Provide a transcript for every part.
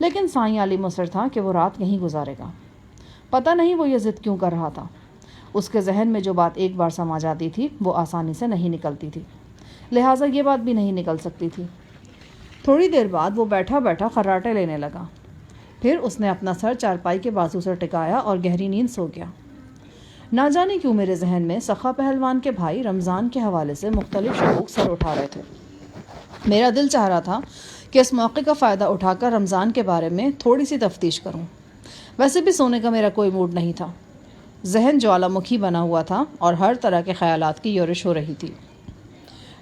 لیکن سائیں علی مصر تھا کہ وہ رات یہیں گزارے گا۔ پتہ نہیں وہ یہ ضد کیوں کر رہا تھا۔ اس کے ذہن میں جو بات ایک بار سما جاتی تھی وہ آسانی سے نہیں نکلتی تھی، لہٰذا یہ بات بھی نہیں نکل سکتی تھی۔ تھوڑی دیر بعد وہ بیٹھا بیٹھا خراٹے لینے لگا، پھر اس نے اپنا سر چارپائی کے بازو سے ٹکایا اور گہری نیند سو گیا۔ نہ جانے کیوں میرے ذہن میں سخا پہلوان کے بھائی رمضان کے حوالے سے مختلف شکوک سر اٹھا رہے تھے۔ میرا دل چاہ رہا تھا کہ اس موقع کا فائدہ اٹھا کر رمضان کے بارے میں تھوڑی سی تفتیش کروں۔ ویسے بھی سونے کا میرا کوئی موڈ نہیں تھا، ذہن جوالا مکھی بنا ہوا تھا اور ہر طرح کے خیالات کی یورش ہو رہی تھی۔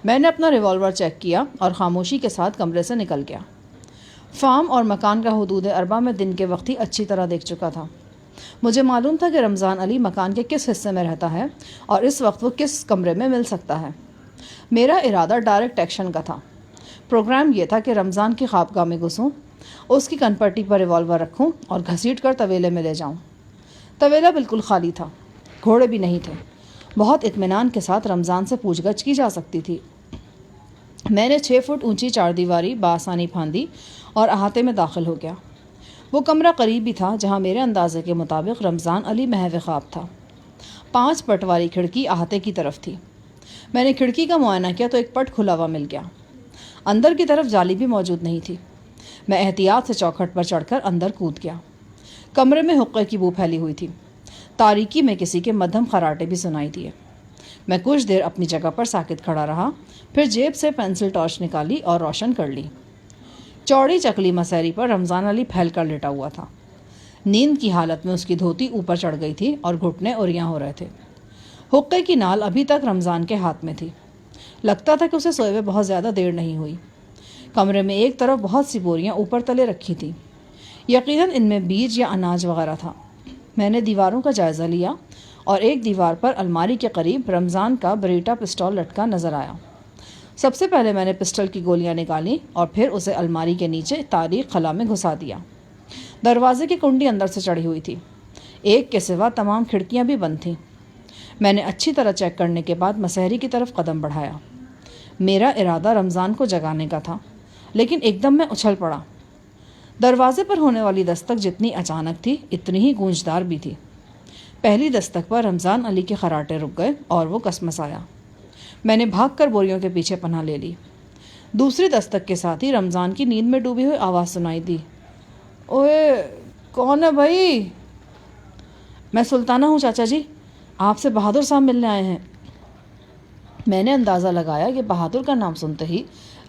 میں نے اپنا ریوالور چیک کیا اور خاموشی کے ساتھ کمرے سے نکل گیا۔ فارم اور مکان کا حدود اربع میں دن کے وقت ہی اچھی طرح دیکھ چکا تھا۔ مجھے معلوم تھا کہ رمضان علی مکان کے کس حصے میں رہتا ہے اور اس وقت وہ کس کمرے میں مل سکتا ہے۔ میرا ارادہ ڈائریکٹ ایکشن کا تھا۔ پروگرام یہ تھا کہ رمضان کی خوابگاہ میں گھسوں، اس کی کن پٹی پر ریوالور رکھوں اور گھسیٹ کر طویلے میں لے جاؤں۔ طویلہ بالکل خالی تھا، گھوڑے بھی نہیں تھے۔ بہت اطمینان کے ساتھ رمضان سے پوچھ گچھ کی جا سکتی تھی۔ میں نے 6 فٹ اونچی چار دیواری بآسانی پھاندی اور احاطے میں داخل ہو گیا۔ وہ کمرہ قریب ہی تھا جہاں میرے اندازے کے مطابق رمضان علی محو خواب تھا۔ 5 پٹ والی کھڑکی احاطے کی طرف تھی۔ میں نے کھڑکی کا معائنہ کیا تو ایک پٹ کھلا ہوا مل گیا۔ اندر کی طرف جالی بھی موجود نہیں تھی۔ میں احتیاط سے چوکھٹ پر چڑھ کر اندر کود گیا۔ کمرے میں حقے کی بو پھیلی ہوئی تھی۔ تاریکی میں کسی کے مدھم خراٹے بھی سنائی دیے۔ میں کچھ دیر اپنی جگہ پر ساکت کھڑا رہا، پھر جیب سے پینسل ٹارچ نکالی اور روشن کر لی۔ چوڑی چکلی مسیری پر رمضان علی پھیل کر لیٹا ہوا تھا۔ نیند کی حالت میں اس کی دھوتی اوپر چڑھ گئی تھی اور گھٹنے اوریاں ہو رہے تھے۔ حقے کی نال ابھی تک رمضان کے ہاتھ میں تھی۔ لگتا تھا کہ اسے سوئے ہوئے بہت زیادہ دیر نہیں ہوئی۔ کمرے میں ایک طرف بہت سی بوریاں اوپر تلے رکھی تھیں، یقیناً ان میں بیج یا اناج وغیرہ تھا۔ میں نے دیواروں کا جائزہ لیا اور ایک دیوار پر الماری کے قریب رمضان کا بریٹا پسٹول لٹکا نظر آیا۔ سب سے پہلے میں نے پسٹل کی گولیاں نکالی اور پھر اسے الماری کے نیچے تاریک خلا میں گھسا دیا۔ دروازے کی کنڈی اندر سے چڑھی ہوئی تھی، ایک کے سوا تمام کھڑکیاں بھی بند تھیں۔ میں نے اچھی طرح چیک کرنے کے بعد مسحری کی طرف قدم بڑھایا۔ میرا ارادہ رمضان کو جگانے کا تھا، لیکن ایک دم میں اچھل پڑا۔ دروازے پر ہونے والی دستک جتنی اچانک تھی اتنی ہی گونجدار بھی تھی۔ پہلی دستک پر رمضان علی کے خراٹے رک گئے اور وہ کسمسایا۔ میں نے بھاگ کر بوریوں کے پیچھے پناہ لے لی۔ دوسری دستک کے ساتھ ہی رمضان کی نیند میں ڈوبی ہوئی آواز سنائی دی، اوئے کون ہے بھائی؟ میں سلطانہ ہوں چاچا جی، آپ سے بہادر صاحب ملنے آئے ہیں۔ میں نے اندازہ لگایا کہ بہادر کا نام سنتے ہی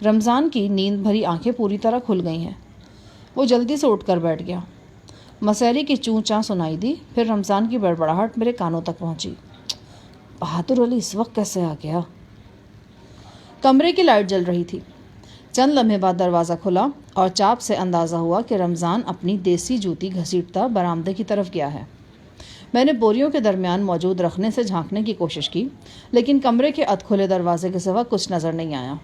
رمضان کی نیند بھری آنکھیں پوری طرح کھل گئی ہیں۔ وہ جلدی سے اٹھ کر بیٹھ گیا۔ مسحری کی چوں چاں سنائی دی، پھر رمضان کی بڑبڑاہٹ میرے کانوں تک پہنچی۔ بہادر علی اس وقت کیسے آ گیا؟ کمرے کی لائٹ جل رہی تھی۔ چند لمحے بعد دروازہ کھلا اور چاپ سے اندازہ ہوا کہ رمضان اپنی دیسی جوتی گھسیٹتا برآمدے کی طرف گیا ہے۔ میں نے بوریوں کے درمیان موجود رکھنے سے جھانکنے کی کوشش کی، لیکن کمرے کے ادھ کھلے دروازے کے سوا کچھ نظر نہیں آیا۔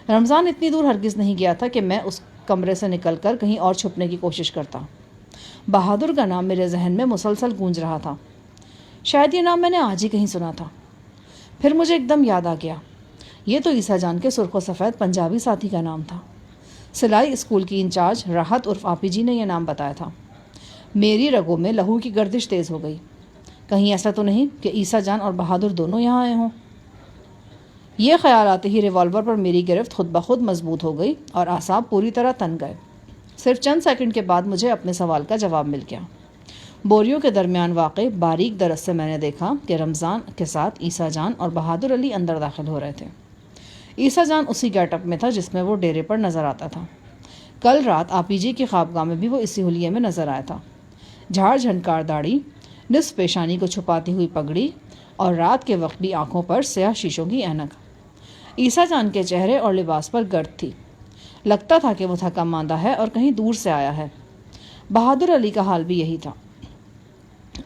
رمضان اتنی دور ہرگز نہیں گیا تھا کہ میں اس کمرے سے نکل کر کہیں اور چھپنے کی کوشش کرتا۔ بہادر کا نام میرے ذہن میں مسلسل گونج رہا تھا۔ شاید یہ نام میں نے آج ہی کہیں سنا تھا۔ پھر مجھے ایک دم یاد آ گیا، یہ تو عیسیٰ جان کے سرخ و سفید پنجابی ساتھی کا نام تھا۔ سلائی اسکول کی انچارج راحت عرف آپی جی نے یہ نام بتایا تھا۔ میری رگوں میں لہو کی گردش تیز ہو گئی۔ کہیں ایسا تو نہیں کہ عیسیٰ جان اور بہادر دونوں یہاں آئے ہوں؟ یہ خیال آتے ہی ریوالور پر میری گرفت خود بخود مضبوط ہو گئی اور اعصاب پوری طرح تن گئے۔ صرف چند سیکنڈ کے بعد مجھے اپنے سوال کا جواب مل گیا۔ بوریوں کے درمیان واقع باریک درس سے میں نے دیکھا کہ رمضان کے ساتھ عیسیٰ جان اور بہادر علی اندر داخل ہو رہے تھے۔ عیسیٰ جان اسی گیٹ اپ میں تھا جس میں وہ ڈیرے پر نظر آتا تھا۔ کل رات آپی جی کی خوابگاہ میں بھی وہ اسی حلیے میں نظر آیا تھا۔ جھاڑ جھنکار داڑھی، نصف پیشانی کو چھپاتی ہوئی پگڑی اور رات کے وقت بھی آنکھوں پر سیاہ شیشوں کی اینک۔ عیسیٰ جان کے چہرے اور لباس پر گرد تھی۔ لگتا تھا کہ وہ تھکا ماندہ ہے اور کہیں دور سے آیا ہے۔ بہادر علی کا حال بھی یہی تھا۔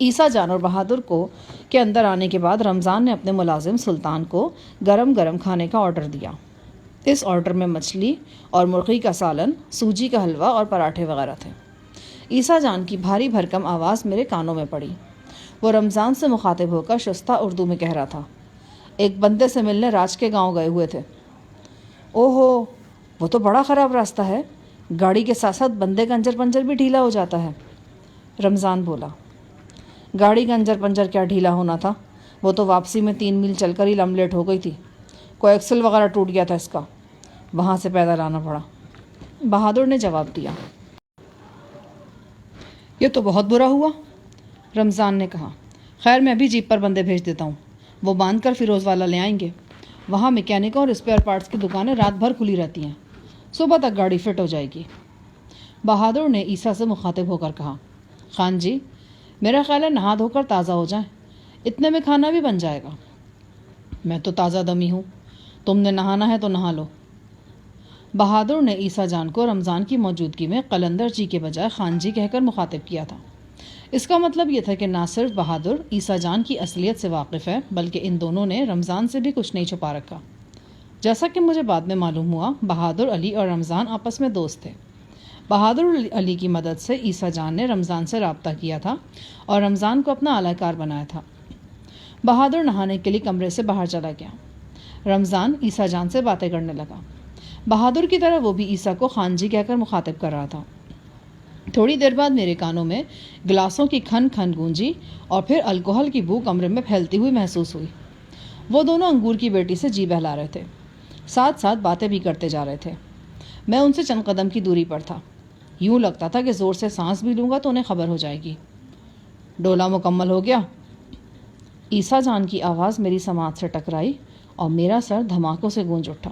عیسیٰ جان اور بہادر کو کے اندر آنے کے بعد رمضان نے اپنے ملازم سلطان کو گرم گرم کھانے کا آرڈر دیا۔ اس آرڈر میں مچھلی اور مرغی کا سالن، سوجی کا حلوہ اور پراٹھے وغیرہ تھے۔ عیسیٰ جان کی بھاری بھرکم آواز میرے کانوں میں پڑی۔ وہ رمضان سے مخاطب ہو کر شستہ اردو میں کہہ رہا تھا، ایک بندے سے ملنے راج کے گاؤں گئے ہوئے تھے۔ اوہو، وہ تو بڑا خراب راستہ ہے، گاڑی کے ساتھ ساتھ بندے کا انجر پنجر بھی ڈھیلا ہو جاتا ہے۔ رمضان بولا، گاڑی کا انجر پنجر کیا ڈھیلا ہونا تھا، وہ تو واپسی میں 3 میل چل کر ہی لملیٹ ہو گئی تھی، کوئی ایکسل وغیرہ ٹوٹ گیا تھا اس کا، وہاں سے پیدل آنا پڑا۔ بہادر نے جواب دیا۔ یہ تو بہت برا ہوا، رمضان نے کہا۔ خیر میں ابھی جیپ پر بندے بھیج دیتا ہوں، وہ باندھ کر فیروز والا لے آئیں گے۔ وہاں میکینکوں اور اسپیئر پارٹس کی دکانیں رات بھر کھلی رہتی ہیں، صبح تک گاڑی فٹ ہو جائے گی۔ بہادر نے عیسیٰ سے مخاطب ہو کر کہا، خان جی میرا خیال ہے نہا دھو کر تازہ ہو جائیں، اتنے میں کھانا بھی بن جائے گا۔ میں تو تازہ دمی ہوں، تم نے نہانا ہے تو نہا لو۔ بہادر نے عیسیٰ جان کو رمضان کی موجودگی میں قلندر جی کے بجائے خان جی کہہ کر مخاطب کیا تھا۔ اس کا مطلب یہ تھا کہ نہ صرف بہادر عیسیٰ جان کی اصلیت سے واقف ہے، بلکہ ان دونوں نے رمضان سے بھی کچھ نہیں چھپا رکھا۔ جیسا کہ مجھے بعد میں معلوم ہوا، بہادر علی اور رمضان آپس میں دوست تھے۔ بہادر علی کی مدد سے عیسیٰ جان نے رمضان سے رابطہ کیا تھا اور رمضان کو اپنا اعلی کار بنایا تھا۔ بہادر نہانے کے لیے کمرے سے باہر چلا گیا۔ رمضان عیسیٰ جان سے باتیں کرنے لگا۔ بہادر کی طرح وہ بھی عیسیٰ کو خان جی کہہ کر مخاطب کر رہا تھا۔ تھوڑی دیر بعد میرے کانوں میں گلاسوں کی کھن کھن گونجی اور پھر الکوہل کی بو کمرے میں پھیلتی ہوئی محسوس ہوئی۔ وہ دونوں انگور کی بیٹی سے جی بہلا رہے تھے، ساتھ ساتھ باتیں بھی کرتے جا رہے تھے۔ میں ان سے چند قدم کی دوری پر تھا، یوں لگتا تھا کہ زور سے سانس بھی لوں گا تو انہیں خبر ہو جائے گی۔ ڈولا مکمل ہو گیا؟ عیسیٰ جان کی آواز میری سماعت سے ٹکرائی اور میرا سر دھماکوں سے گونج اٹھا۔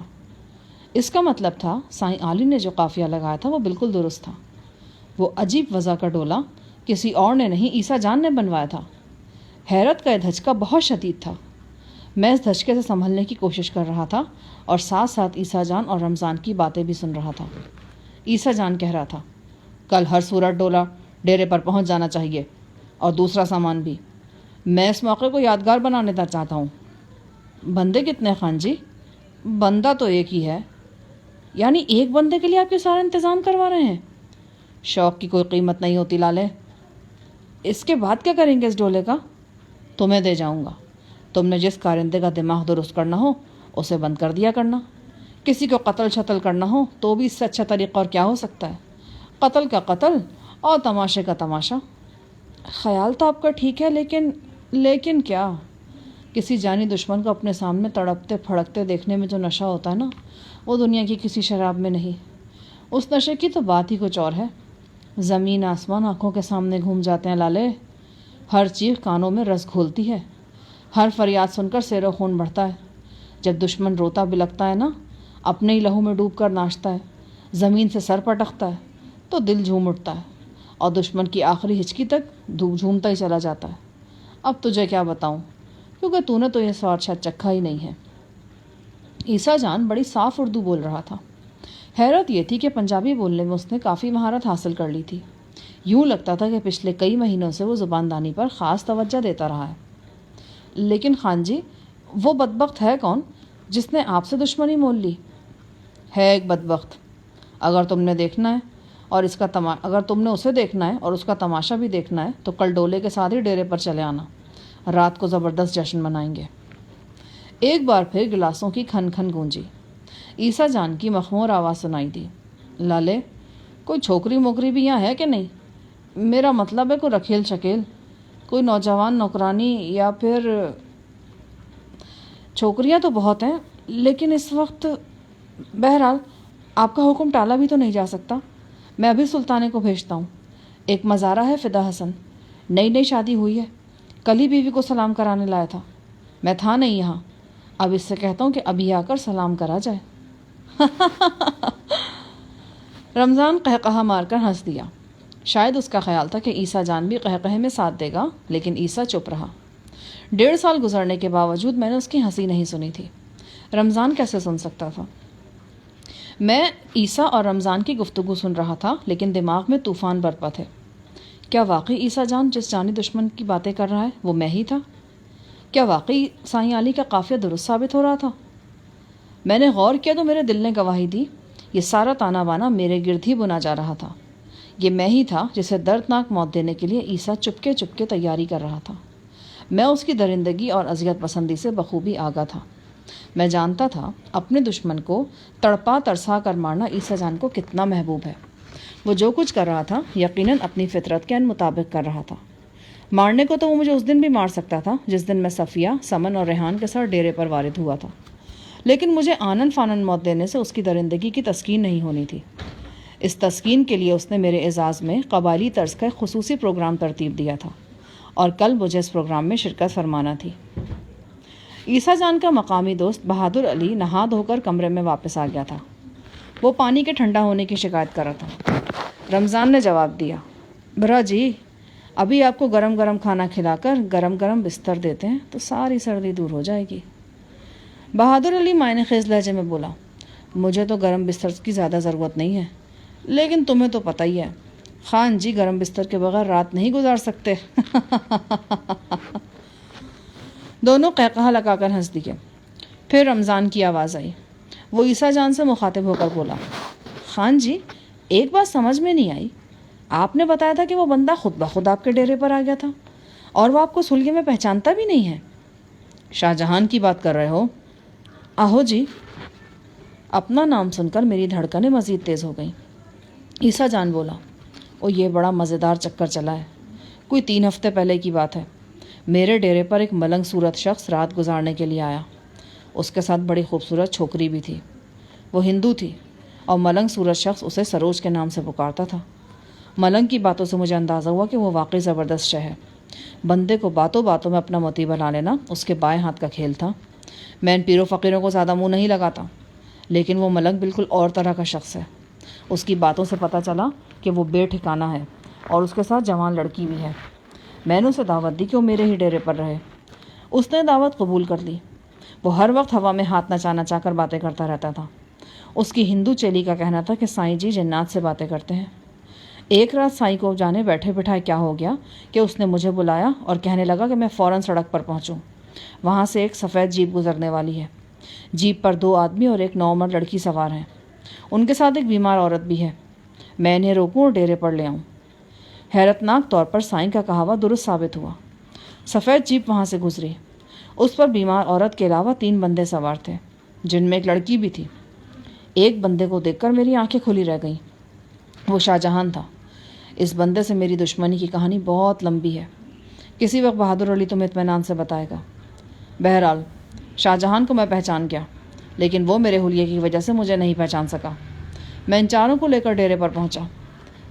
اس کا مطلب تھا سائیں عالی نے جو قافیہ لگایا تھا وہ بالکل درست تھا۔ وہ عجیب وضع کا ڈولا کسی اور نے نہیں، عیسیٰ جان نے بنوایا تھا۔ حیرت کا یہ دھچکا بہت شدید تھا۔ میں اس دھچکے سے سنبھلنے کی کوشش کر رہا تھا اور ساتھ ساتھ عیسیٰ جان اور رمضان کی باتیں بھی سن رہا تھا۔ عیسیٰ جان کہہ رہا تھا، کل ہر صورت ڈولا ڈیرے پر پہنچ جانا چاہیے، اور دوسرا سامان بھی۔ میں اس موقع کو یادگار بنانے چاہتا ہوں۔ بندے کتنے خان جی؟ بندہ تو ایک ہی ہے۔ یعنی ایک بندے کے لیے آپ کے سارے انتظام کروا رہے ہیں؟ شوق کی کوئی قیمت نہیں ہوتی لالے۔ اس کے بعد کیا کریں گے اس ڈولے کا؟ تمہیں دے جاؤں گا، تم نے جس کارندے کا دماغ درست کرنا ہو اسے بند کر دیا کرنا۔ کسی کو قتل شتل کرنا ہو تو بھی اس سے اچھا طریقہ اور کیا ہو سکتا ہے؟ قتل کا قتل اور تماشے کا تماشا۔ خیال تو آپ کا ٹھیک ہے، لیکن کیا؟ کسی جانی دشمن کو اپنے سامنے تڑپتے پھڑکتے دیکھنے میں جو نشہ ہوتا ہے نا، وہ دنیا کی کسی شراب میں نہیں۔ اس نشے کی تو بات ہی کچھ اور ہے۔ زمین آسمان آنکھوں کے سامنے گھوم جاتے ہیں لالے۔ ہر چیخ کانوں میں رس گھولتی ہے، ہر فریاد سن کر سیر و خون بڑھتا ہے۔ جب دشمن روتا بلکتا ہے نا، اپنے ہی لہو میں ڈوب کر ناچتا ہے، زمین سے سر پٹکتا ہے، تو دل جھوم اٹھتا ہے اور دشمن کی آخری ہچکی تک جھومتا ہی چلا جاتا ہے۔ اب تجھے کیا بتاؤں، کیونکہ تو نے تو یہ سواد شاید چکھا ہی نہیں ہے۔ عیسیٰ جان بڑی صاف اردو بول رہا تھا۔ حیرت یہ تھی کہ پنجابی بولنے میں اس نے کافی مہارت حاصل کر لی تھی۔ یوں لگتا تھا کہ پچھلے کئی مہینوں سے وہ زباندانی پر خاص توجہ دیتا رہا ہے۔ لیکن خان جی، وہ بدبخت ہے کون جس نے آپ سے دشمنی مول لی؟ ہے ایک بدبخت۔ اگر تم نے اسے دیکھنا ہے اور اس کا تماشا بھی دیکھنا ہے تو کل ڈولے کے ساتھ ہی ڈیرے پر چلے آنا، رات کو زبردست جشن منائیں گے۔ ایک بار پھر گلاسوں کی کھن کھن گونجی۔ عیسیٰ جان کی مخمور آواز سنائی دی، لالے کوئی چھوکری موکری بھی یہاں ہے کہ نہیں؟ میرا مطلب ہے کوئی رکھیل شکیل، کوئی نوجوان نوکرانی، یا پھر چھوکریاں تو بہت ہیں لیکن اس وقت بہرحال آپ کا حکم ٹالا بھی تو نہیں جا سکتا۔ میں ابھی سلطانے کو بھیجتا ہوں۔ ایک مزارہ ہے فدا حسن، نئی شادی ہوئی ہے، کل ہی بیوی کو سلام کرانے لایا تھا۔ میں تھا نہیں یہاں، اب اس سے کہتا ہوں کہ ابھی آ کر سلام کرا جائے۔ رمضان قہقہا مار کر ہنس دیا۔ شاید اس کا خیال تھا کہ عیسیٰ جان بھی قہقہے میں ساتھ دے گا، لیکن عیسیٰ چپ رہا۔ 1.5 سال گزرنے کے باوجود میں نے اس کی ہنسی نہیں سنی تھی۔ رمضان کیسے سن سکتا تھا؟ میں عیسیٰ اور رمضان کی گفتگو سن رہا تھا، لیکن دماغ میں طوفان برپا تھے۔ کیا واقعی عیسیٰ جان جس جانی دشمن کی باتیں کر رہا ہے وہ میں ہی تھا؟ کیا واقعی سائیں علی کا قافیہ درست ثابت ہو رہا تھا؟ میں نے غور کیا تو میرے دل نے گواہی دی، یہ سارا تانا بانا میرے گرد ہی بنا جا رہا تھا۔ یہ میں ہی تھا جسے دردناک موت دینے کے لیے عیسیٰ چپکے تیاری کر رہا تھا۔ میں اس کی درندگی اور اذیت پسندی سے بخوبی آگاہ تھا۔ میں جانتا تھا اپنے دشمن کو تڑپا ترسا کر مارنا عیسیٰ جان کو کتنا محبوب ہے۔ وہ جو کچھ کر رہا تھا یقیناً اپنی فطرت کے مطابق کر رہا تھا۔ مارنے کو تو وہ مجھے اس دن بھی مار سکتا تھا جس دن میں صفیہ، سمن اور ریحان کے ساتھ ڈیرے پر وارد ہوا تھا، لیکن مجھے آنن فانن موت دینے سے اس کی درندگی کی تسکین نہیں ہونی تھی۔ اس تسکین کے لیے اس نے میرے اعزاز میں قبائلی طرز کا ایک خصوصی پروگرام ترتیب دیا تھا اور کل مجھے اس پروگرام میں شرکت فرمانا تھی۔ عیسیٰ جان کا مقامی دوست بہادر علی نہا دھو کر کمرے میں واپس آ گیا تھا۔ وہ پانی کے ٹھنڈا ہونے کی شکایت کر رہا تھا۔ رمضان نے جواب دیا، برا جی، ابھی آپ کو گرم گرم کھانا کھلا کر گرم گرم بستر دیتے ہیں تو ساری سردی دور ہو جائے گی۔ بہادر علی معنی خیز لہجے میں بولا، مجھے تو گرم بستر کی زیادہ ضرورت نہیں ہے، لیکن تمہیں تو پتہ ہی ہے خان جی گرم بستر کے بغیر رات نہیں گزار سکتے۔ دونوں قہقہہ لگا کر ہنس دیے۔ پھر رمضان کی آواز آئی۔ وہ عیسیٰ جان سے مخاطب ہو کر بولا، خان جی ایک بات سمجھ میں نہیں آئی، آپ نے بتایا تھا کہ وہ بندہ خود بخود آپ کے ڈیرے پر آ گیا تھا اور وہ آپ کو سلیے میں پہچانتا بھی نہیں ہے۔ شاہ جہان کی بات کر رہے ہو؟ آہو جی۔ اپنا نام سن کر میری دھڑکنیں مزید تیز ہو گئیں۔ عیسیٰ جان بولا، او یہ بڑا مزیدار چکر چلا ہے۔ کوئی 3 ہفتے پہلے کی بات ہے، میرے ڈیرے پر ایک ملنگ صورت شخص رات گزارنے کے لیے آیا۔ اس کے ساتھ بڑی خوبصورت چھوکری بھی تھی۔ وہ ہندو تھی اور ملنگ صورت شخص اسے سروج کے نام سے پکارتا تھا۔ ملنگ کی باتوں سے مجھے اندازہ ہوا کہ وہ واقعی زبردست شے ہے۔ بندے کو باتوں باتوں میں اپنا موتی بنا لینا اس کے بائیں ہاتھ کا کھیل تھا۔ میں ان پیروں فقیروں کو زیادہ منہ نہیں لگاتا، لیکن وہ ملنگ بالکل اور طرح کا شخص ہے۔ اس کی باتوں سے پتہ چلا کہ وہ بے ٹھکانہ ہے اور اس کے ساتھ جوان لڑکی بھی ہے۔ میں نے اسے دعوت دی کہ وہ میرے ہی ڈیرے پر رہے۔ اس نے دعوت قبول کر لی۔ وہ ہر وقت ہوا میں ہاتھ نچا نچا کر باتیں کرتا رہتا تھا۔ اس کی ہندو چیلی کا کہنا تھا کہ سائیں جی جنات سے باتیں کرتے ہیں۔ ایک رات سائیں کو جانے بیٹھے بٹھائے کیا ہو گیا کہ اس نے مجھے بلایا اور کہنے لگا کہ میں فوراً سڑک پر پہنچوں۔ وہاں سے ایک سفید جیپ گزرنے والی ہے۔ جیپ پر 2 آدمی اور ایک نوعمر لڑکی سوار ہیں۔ ان کے ساتھ ایک بیمار عورت بھی ہے۔ میں انہیں روکوں اور ڈیرے پر لے آؤں۔ حیرتناک طور پر سائیں کا کہا ہوا درست ثابت ہوا۔ سفید جیپ وہاں سے گزری۔ اس پر بیمار عورت کے علاوہ 3 بندے سوار تھے، جن میں ایک لڑکی بھی تھی۔ ایک بندے کو دیکھ کر میری آنکھیں کھلی رہ گئیں۔ وہ شاہ جہان تھا۔ اس بندے سے میری دشمنی کی کہانی بہت لمبی ہے، کسی وقت بہادر علی تمہیں اطمینان سے بتائے گا۔ بہرحال شاہ جہان کو میں پہچان گیا، لیکن وہ میرے حلیے کی وجہ سے مجھے نہیں پہچان سکا۔ میں ان چاروں کو لے کر ڈیرے پر پہنچا۔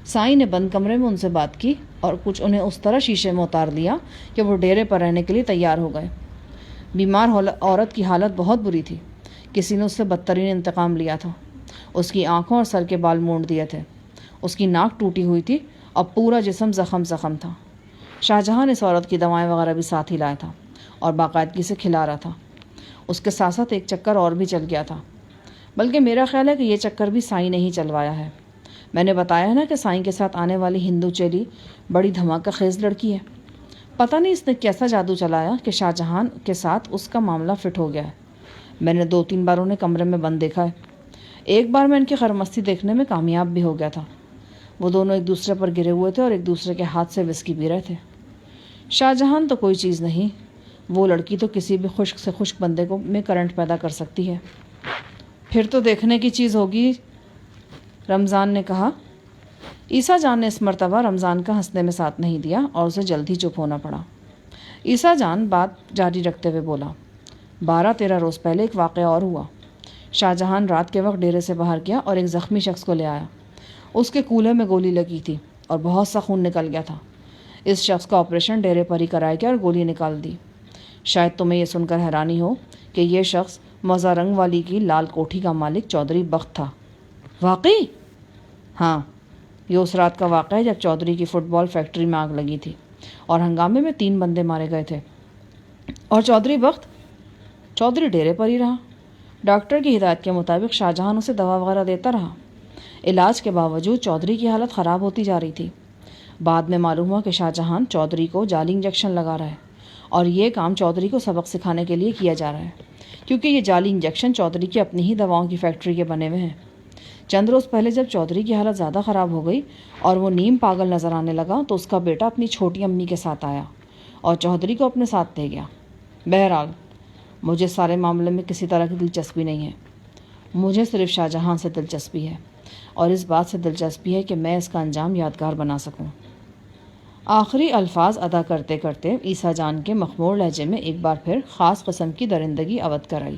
سائیں نے بند کمرے میں ان سے بات کی اور کچھ انہیں اس طرح شیشے میں اتار دیا کہ وہ ڈیرے پر رہنے کے لیے تیار ہو گئے۔ بیمار عورت کی حالت بہت بری تھی۔ کسی نے اس سے بدترین انتقام لیا تھا۔ اس کی آنکھوں اور سر کے بال مونڈ دیے تھے۔ اس کی ناک ٹوٹی ہوئی تھی اور پورا جسم زخم تھا۔ شاہ جہان اس عورت کی دوائیں وغیرہ بھی ساتھ ہی لایا تھا اور باقاعدگی سے کھلا رہا تھا۔ اس کے ساتھ ساتھ ایک چکر اور بھی چل گیا تھا، بلکہ میرا خیال ہے کہ یہ چکر بھی سائیں نے ہی چلوایا ہے۔ میں نے بتایا ہے نا کہ سائیں کے ساتھ آنے والی ہندو چیلی بڑی دھماکہ خیز لڑکی ہے۔ پتہ نہیں اس نے کیسا جادو چلایا کہ شاہ جہان کے ساتھ اس کا معاملہ فٹ ہو گیا ہے۔ میں نے 2-3 بار انہیں کمرے میں بند دیکھا ہے۔ ایک بار میں ان کی خرمستی دیکھنے میں کامیاب بھی ہو گیا تھا۔ وہ دونوں ایک دوسرے پر گرے ہوئے تھے اور ایک دوسرے کے ہاتھ سے وسکی پی رہے تھے۔ شاہ جہان تو کوئی چیز نہیں، وہ لڑکی تو کسی بھی خشک سے خشک بندے کو میں کرنٹ پیدا کر سکتی ہے۔ پھر تو دیکھنے کی چیز ہوگی، رمضان نے کہا۔ عیسیٰ جان نے اس مرتبہ رمضان کا ہنسنے میں ساتھ نہیں دیا اور اسے جلد ہی چپ ہونا پڑا۔ عیسیٰ جان بات جاری رکھتے ہوئے بولا، 12-13 روز پہلے ایک واقعہ اور ہوا۔ شاہ جہان رات کے وقت ڈیرے سے باہر گیا اور ایک زخمی شخص کو لے آیا۔ اس کے کولے میں گولی لگی تھی اور بہت سا خون نکل گیا تھا۔ اس شخص کا آپریشن ڈیرے پر ہی کرایا گیا اور گولی نکال دی۔ شاید تمہیں یہ سن کر حیرانی ہو کہ یہ شخص موزہ رنگ والی کی لال کوٹھی کا مالک چودھری بخت تھا۔ واقعی؟ ہاں، یہ اس رات کا واقعہ ہے جب چودھری کی فٹ بال فیکٹری میں آگ لگی تھی اور ہنگامے میں 3 بندے مارے گئے تھے۔ اور چودھری بخت؟ چودھری ڈیرے پر ہی رہا۔ ڈاکٹر کی ہدایت کے مطابق شاہ جہان اسے دوا وغیرہ دیتا رہا۔ علاج کے باوجود چودھری کی حالت خراب ہوتی جا رہی تھی۔ بعد میں معلوم ہوا کہ شاہ جہان چودھری کو جعلی انجیکشن لگا رہا ہے اور یہ کام چودھری کو سبق سکھانے کے لیے کیا جا رہا ہے، کیونکہ یہ جعلی انجیکشن چودھری کی اپنی ہی دواؤں کی فیکٹری کے بنے ہوئے ہیں۔ چند روز پہلے جب چودھری کی حالت زیادہ خراب ہو گئی اور وہ نیم پاگل نظر آنے لگا تو اس کا بیٹا اپنی چھوٹی امی کے ساتھ آیا اور چودھری کو اپنے ساتھ لے گیا۔ بہرحال مجھے سارے معاملے میں کسی طرح کی دلچسپی نہیں ہے. مجھے صرف شاہ جہاں سے دلچسپی ہے اور اس بات سے دلچسپی ہے کہ میں اس کا انجام یادگار بنا سکوں. آخری الفاظ ادا کرتے کرتے عیسیٰ جان کے مخمور لہجے میں ایک بار پھر خاص قسم کی درندگی اودھ کر آئی،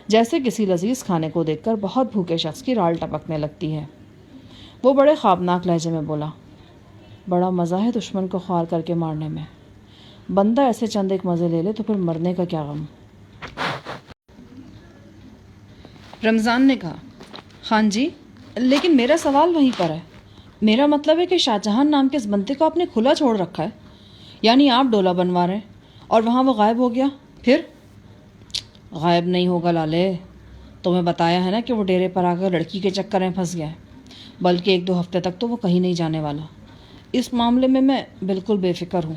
جیسے کسی لذیذ کھانے کو دیکھ کر بہت بھوکے شخص کی رال ٹپکنے لگتی ہے. وہ بڑے خوابناک لہجے میں بولا، بڑا مزہ ہے دشمن کو خوار کر کے مارنے میں. بندہ ایسے چند ایک مزے لے لے تو پھر مرنے کا کیا غم. رمضان نے کہا، خان جی لیکن میرا سوال وہیں پر ہے. میرا مطلب ہے کہ شاہ جہان نام کے اس بندے کو آپ نے کھلا چھوڑ رکھا ہے، یعنی آپ ڈولہ بنوا رہے ہیں اور وہاں وہ غائب ہو گیا. پھر غائب نہیں ہوگا لالے، تمہیں بتایا ہے نا کہ وہ ڈیرے پر آ کر لڑکی کے چکر میں پھنس گیا ہے، بلکہ 1-2 ہفتے تک تو وہ کہیں نہیں جانے والا. اس معاملے میں بالکل بے فکر ہوں.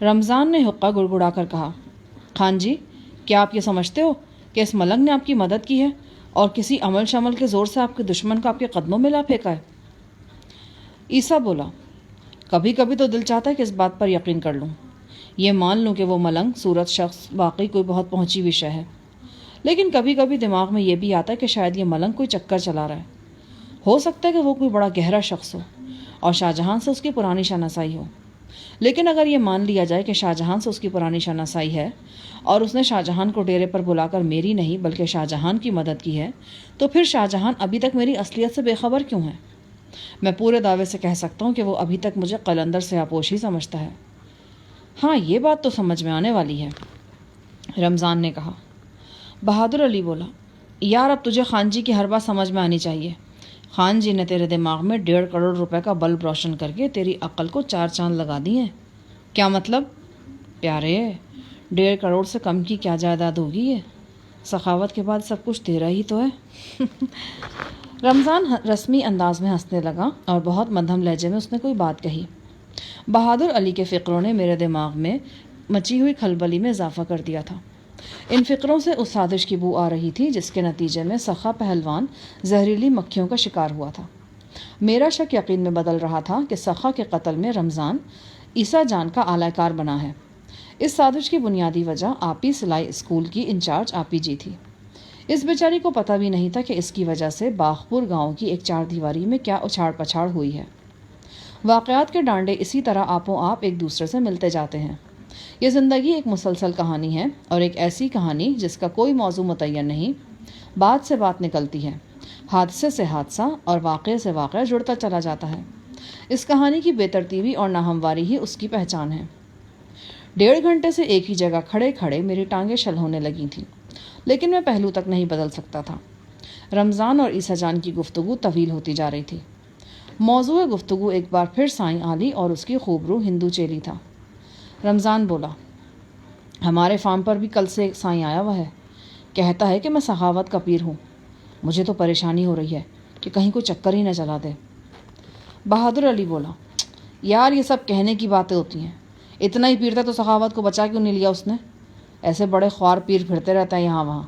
رمضان نے حقہ گڑگڑا کر کہا، خان جی کیا آپ یہ سمجھتے ہو کہ اس ملنگ نے آپ کی مدد کی ہے اور کسی عمل شمل کے زور سے آپ کے دشمن کو آپ کے قدموں میں لا پھینکا ہے؟ عیسیٰ بولا، کبھی کبھی تو دل چاہتا ہے کہ اس بات پر یقین کر لوں، یہ مان لوں کہ وہ ملنگ صورت شخص واقعی کوئی بہت پہنچی ہوئی شے ہے، لیکن کبھی کبھی دماغ میں یہ بھی آتا ہے کہ شاید یہ ملنگ کوئی چکر چلا رہا ہے. ہو سکتا ہے کہ وہ کوئی بڑا گہرا شخص ہو اور شاہ جہاں سے اس کی پرانی شناسائی ہو. لیکن اگر یہ مان لیا جائے کہ شاہ جہان سے اس کی پرانی شناسائی ہے اور اس نے شاہ جہان کو ڈیرے پر بلا کر میری نہیں بلکہ شاہ جہان کی مدد کی ہے، تو پھر شاہ جہان ابھی تک میری اصلیت سے بے خبر کیوں ہے؟ میں پورے دعوے سے کہہ سکتا ہوں کہ وہ ابھی تک مجھے قلندر سے آپوش ہی سمجھتا ہے. ہاں یہ بات تو سمجھ میں آنے والی ہے، رمضان نے کہا. بہادر علی بولا، یار اب تجھے خان جی کی ہر بات سمجھ میں آنی چاہیے. خان جی نے تیرے دماغ میں 1.5 کروڑ روپے کا بلب روشن کر کے تیری عقل کو 4 چاند لگا دیے ہیں. کیا مطلب؟ پیارے 1.5 کروڑ سے کم کی کیا جائیداد ہوگی یہ؟ سخاوت کے بعد سب کچھ تیرا ہی تو ہے. رمضان رسمی انداز میں ہنسنے لگا اور بہت مدھم لہجے میں اس نے کوئی بات کہی. بہادر علی کے فکروں نے میرے دماغ میں مچی ہوئی کھلبلی میں اضافہ کر دیا تھا. ان فکروں سے اس سازش کی بو آ رہی تھی جس کے نتیجے میں سخا پہلوان زہریلی مکھیوں کا شکار ہوا تھا. میرا شک یقین میں بدل رہا تھا کہ سخا کے قتل میں رمضان عیسیٰ جان کا اعلی کار بنا ہے. اس سازش کی بنیادی وجہ آپی سلائی اسکول کی انچارج آپی جی تھی. اس بیچاری کو پتہ بھی نہیں تھا کہ اس کی وجہ سے باغپور گاؤں کی ایک 4 دیواری میں کیا اچھاڑ پچھاڑ ہوئی ہے. واقعات کے ڈانڈے اسی طرح آپوں آپ ایک دوسرے سے ملتے جاتے ہیں. یہ زندگی ایک مسلسل کہانی ہے اور ایک ایسی کہانی جس کا کوئی موضوع متعین نہیں، بات سے بات نکلتی ہے، حادثے سے حادثہ اور واقعے سے واقعہ جڑتا چلا جاتا ہے. اس کہانی کی بے ترتیبی اور ناہمواری ہی اس کی پہچان ہے. 1.5 گھنٹے سے ایک ہی جگہ کھڑے کھڑے میری ٹانگیں شل ہونے لگی تھیں، لیکن میں پہلو تک نہیں بدل سکتا تھا. رمضان اور عیسیٰ جان کی گفتگو طویل ہوتی جا رہی تھی. موضوع گفتگو ایک بار پھر سائیں علی اور اس کی خوبرو ہندو چیلی تھا. رمضان بولا، ہمارے فارم پر بھی کل سے ایک سائیں آیا ہوا ہے، کہتا ہے کہ میں سخاوت کا پیر ہوں. مجھے تو پریشانی ہو رہی ہے کہ کہیں کوئی چکر ہی نہ چلا دے. بہادر علی بولا، یار یہ سب کہنے کی باتیں ہوتی ہیں، اتنا ہی پیر تھا تو سخاوت کو بچا کیوں نہیں لیا اس نے؟ ایسے بڑے خوار پیر پھرتے رہتا ہے یہاں وہاں.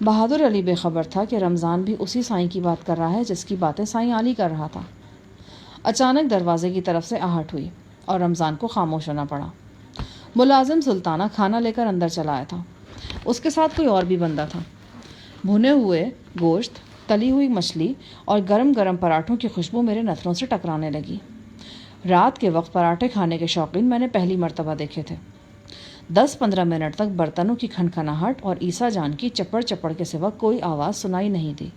بہادر علی بے خبر تھا کہ رمضان بھی اسی سائیں کی بات کر رہا ہے جس کی باتیں سائیں علی کر رہا تھا. اچانک دروازے کی طرف سے آہٹ ہوئی اور رمضان کو خاموش ہونا پڑا. ملازم سلطانہ کھانا لے کر اندر چلا آیا تھا. اس کے ساتھ کوئی اور بھی بندہ تھا. بھنے ہوئے گوشت، تلی ہوئی مچھلی اور گرم گرم پراٹھوں کی خوشبو میرے نتھروں سے ٹکرانے لگی. رات کے وقت پراٹھے کھانے کے شوقین میں نے پہلی مرتبہ دیکھے تھے. 10-15 منٹ تک برتنوں کی کھنکھناہٹ اور عیسیٰ جان کی چپڑ چپڑ کے سوا کوئی آواز سنائی نہیں دی.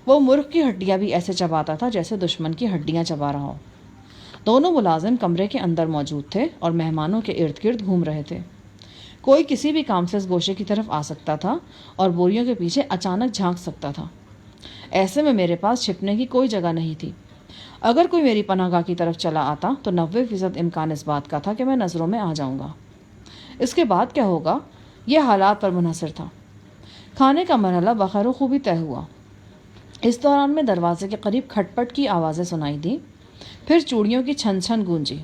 وہ مرغ کی ہڈیاں بھی ایسے چباتا تھا جیسے دشمن کی ہڈیاں چبا رہا ہو. دونوں ملازم کمرے کے اندر موجود تھے اور مہمانوں کے ارد گرد گھوم رہے تھے. کوئی کسی بھی کام سے اس گوشے کی طرف آ سکتا تھا اور بوریوں کے پیچھے اچانک جھانک سکتا تھا. ایسے میں میرے پاس چھپنے کی کوئی جگہ نہیں تھی. اگر کوئی میری پناہ گاہ کی طرف چلا آتا تو 90% امکان اس بات کا تھا کہ میں نظروں میں آ جاؤں گا. اس کے بعد کیا ہوگا یہ حالات پر منحصر تھا. کھانے کا مرحلہ بخیر و خوبی طے ہوا. اس دوران میں دروازے کے قریب کھٹ پٹ کی آوازیں سنائی دیں، پھر چوڑیوں کی چھن چھن گونجی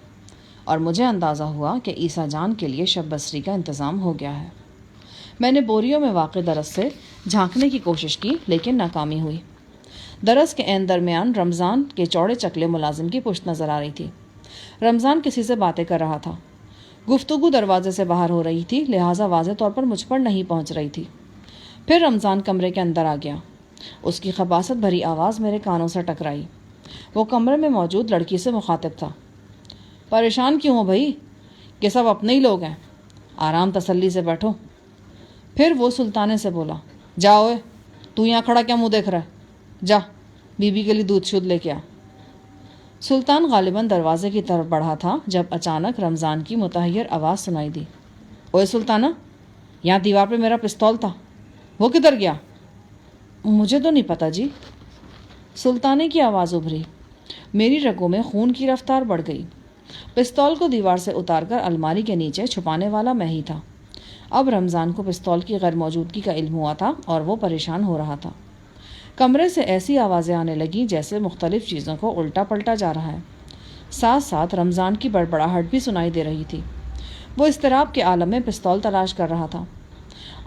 اور مجھے اندازہ ہوا کہ عیسیٰ جان کے لیے شب بسری کا انتظام ہو گیا ہے. میں نے بوریوں میں واقع درس سے جھانکنے کی کوشش کی لیکن ناکامی ہوئی. درس کے عین درمیان رمضان کے چوڑے چکلے ملازم کی پشت نظر آ رہی تھی. رمضان کسی سے باتیں کر رہا تھا. گفتگو دروازے سے باہر ہو رہی تھی، لہٰذا واضح طور پر مجھ پر نہیں پہنچ رہی تھی۔ پھر رمضان کمرے کے اندر آ گیا۔ اس کی خباثت بھری آواز میرے کانوں سے ٹکرائی۔ وہ کمرے میں موجود لڑکی سے مخاطب تھا۔ پریشان کیوں ہو بھائی؟ کہ سب اپنے ہی لوگ ہیں، آرام تسلی سے بیٹھو۔ پھر وہ سلطانے سے بولا، جاؤ تو یہاں کھڑا کیا منہ دیکھ رہا ہے؟ جا بی بی کے لیے دودھ شدھ لے کے آ۔ سلطان غالباً دروازے کی طرف بڑھا تھا جب اچانک رمضان کی متحیر آواز سنائی دی، اوے سلطانہ، یہاں دیوار پہ میرا پستول تھا، وہ کدھر گیا؟ مجھے تو نہیں پتہ جی۔ سلطانے کی آواز ابھری۔ میری رگوں میں خون کی رفتار بڑھ گئی۔ پستول کو دیوار سے اتار کر الماری کے نیچے چھپانے والا میں ہی تھا۔ اب رمضان کو پستول کی غیر موجودگی کا علم ہوا تھا اور وہ پریشان ہو رہا تھا۔ کمرے سے ایسی آوازیں آنے لگیں جیسے مختلف چیزوں کو الٹا پلٹا جا رہا ہے۔ ساتھ ساتھ رمضان کی بڑبڑاہٹ بھی سنائی دے رہی تھی۔ وہ اضطراب کے عالم میں پستول تلاش کر رہا تھا۔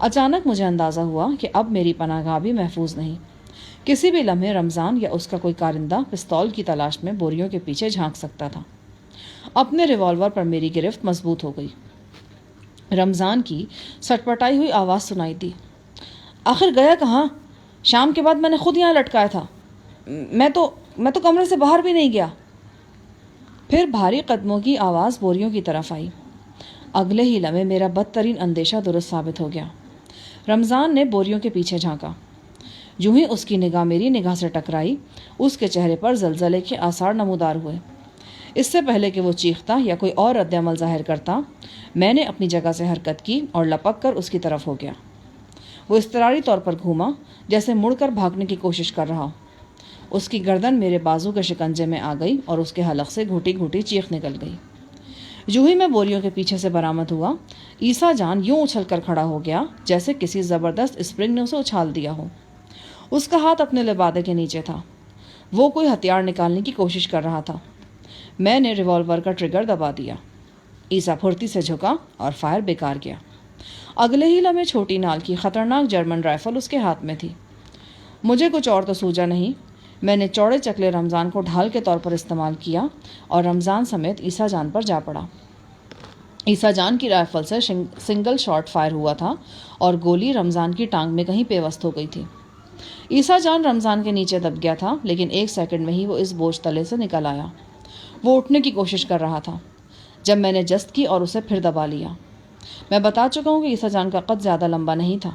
اچانک مجھے اندازہ ہوا کہ اب میری پناہ گاہ بھی محفوظ نہیں۔ کسی بھی لمحے رمضان یا اس کا کوئی کارندہ پستول کی تلاش میں بوریوں کے پیچھے جھانک سکتا تھا۔ اپنے ریوالور پر میری گرفت مضبوط ہو گئی۔ رمضان کی سٹپٹائی ہوئی آواز سنائی دی، آخر گیا کہاں؟ شام کے بعد میں نے خود یہاں لٹکایا تھا، میں تو کمرے سے باہر بھی نہیں گیا۔ پھر بھاری قدموں کی آواز بوریوں کی طرف آئی۔ اگلے ہی لمحے میرا بدترین اندیشہ درست ثابت ہو گیا۔ رمضان نے بوریوں کے پیچھے جھانکا۔ جو ہی اس کی نگاہ میری نگاہ سے ٹکرائی، اس کے چہرے پر زلزلے کے آثار نمودار ہوئے۔ اس سے پہلے کہ وہ چیختا یا کوئی اور رد عمل ظاہر کرتا، میں نے اپنی جگہ سے حرکت کی اور لپک کر اس کی طرف ہو گیا۔ وہ اضطراری طور پر گھوما، جیسے مڑ کر بھاگنے کی کوشش کر رہا۔ اس کی گردن میرے بازو کے شکنجے میں آ گئی اور اس کے حلق سے گھوٹی گھوٹی چیخ نکل گئی۔ جو ہی میں بوریوں کے پیچھے سے برآمد ہوا، عیسیٰ جان یوں اچھل کر کھڑا ہو گیا جیسے کسی زبردست اسپرنگ نے اسے اچھال دیا ہو۔ اس کا ہاتھ اپنے لبادے کے نیچے تھا۔ وہ کوئی ہتھیار نکالنے کی کوشش کر رہا تھا۔ میں نے ریوالور کا ٹریگر دبا دیا۔ عیسیٰ پھرتی سے جھکا اور فائر بیکار گیا۔ اگلے ہی لمحے چھوٹی نال کی خطرناک جرمن رائفل اس کے ہاتھ میں تھی۔ مجھے کچھ اور تو سوجا نہیں۔ میں نے چوڑے چکلے رمضان کو ڈھال کے طور پر استعمال کیا اور رمضان سمیت عیسیٰ جان پر جا پڑا۔ عیسیٰ جان کی رائفل سے سنگل شاٹ فائر ہوا تھا اور گولی رمضان کی ٹانگ میں کہیں پیوست ہو گئی تھی۔ عیسیٰ جان رمضان کے نیچے دب گیا تھا، لیکن 1 سیکنڈ میں ہی وہ اس بوجھ تلے سے نکل آیا۔ وہ اٹھنے کی کوشش کر رہا تھا جب میں نے جست کی اور اسے پھر دبا لیا۔ میں بتا چکا ہوں کہ عیسیٰ جان کا قد زیادہ لمبا نہیں تھا،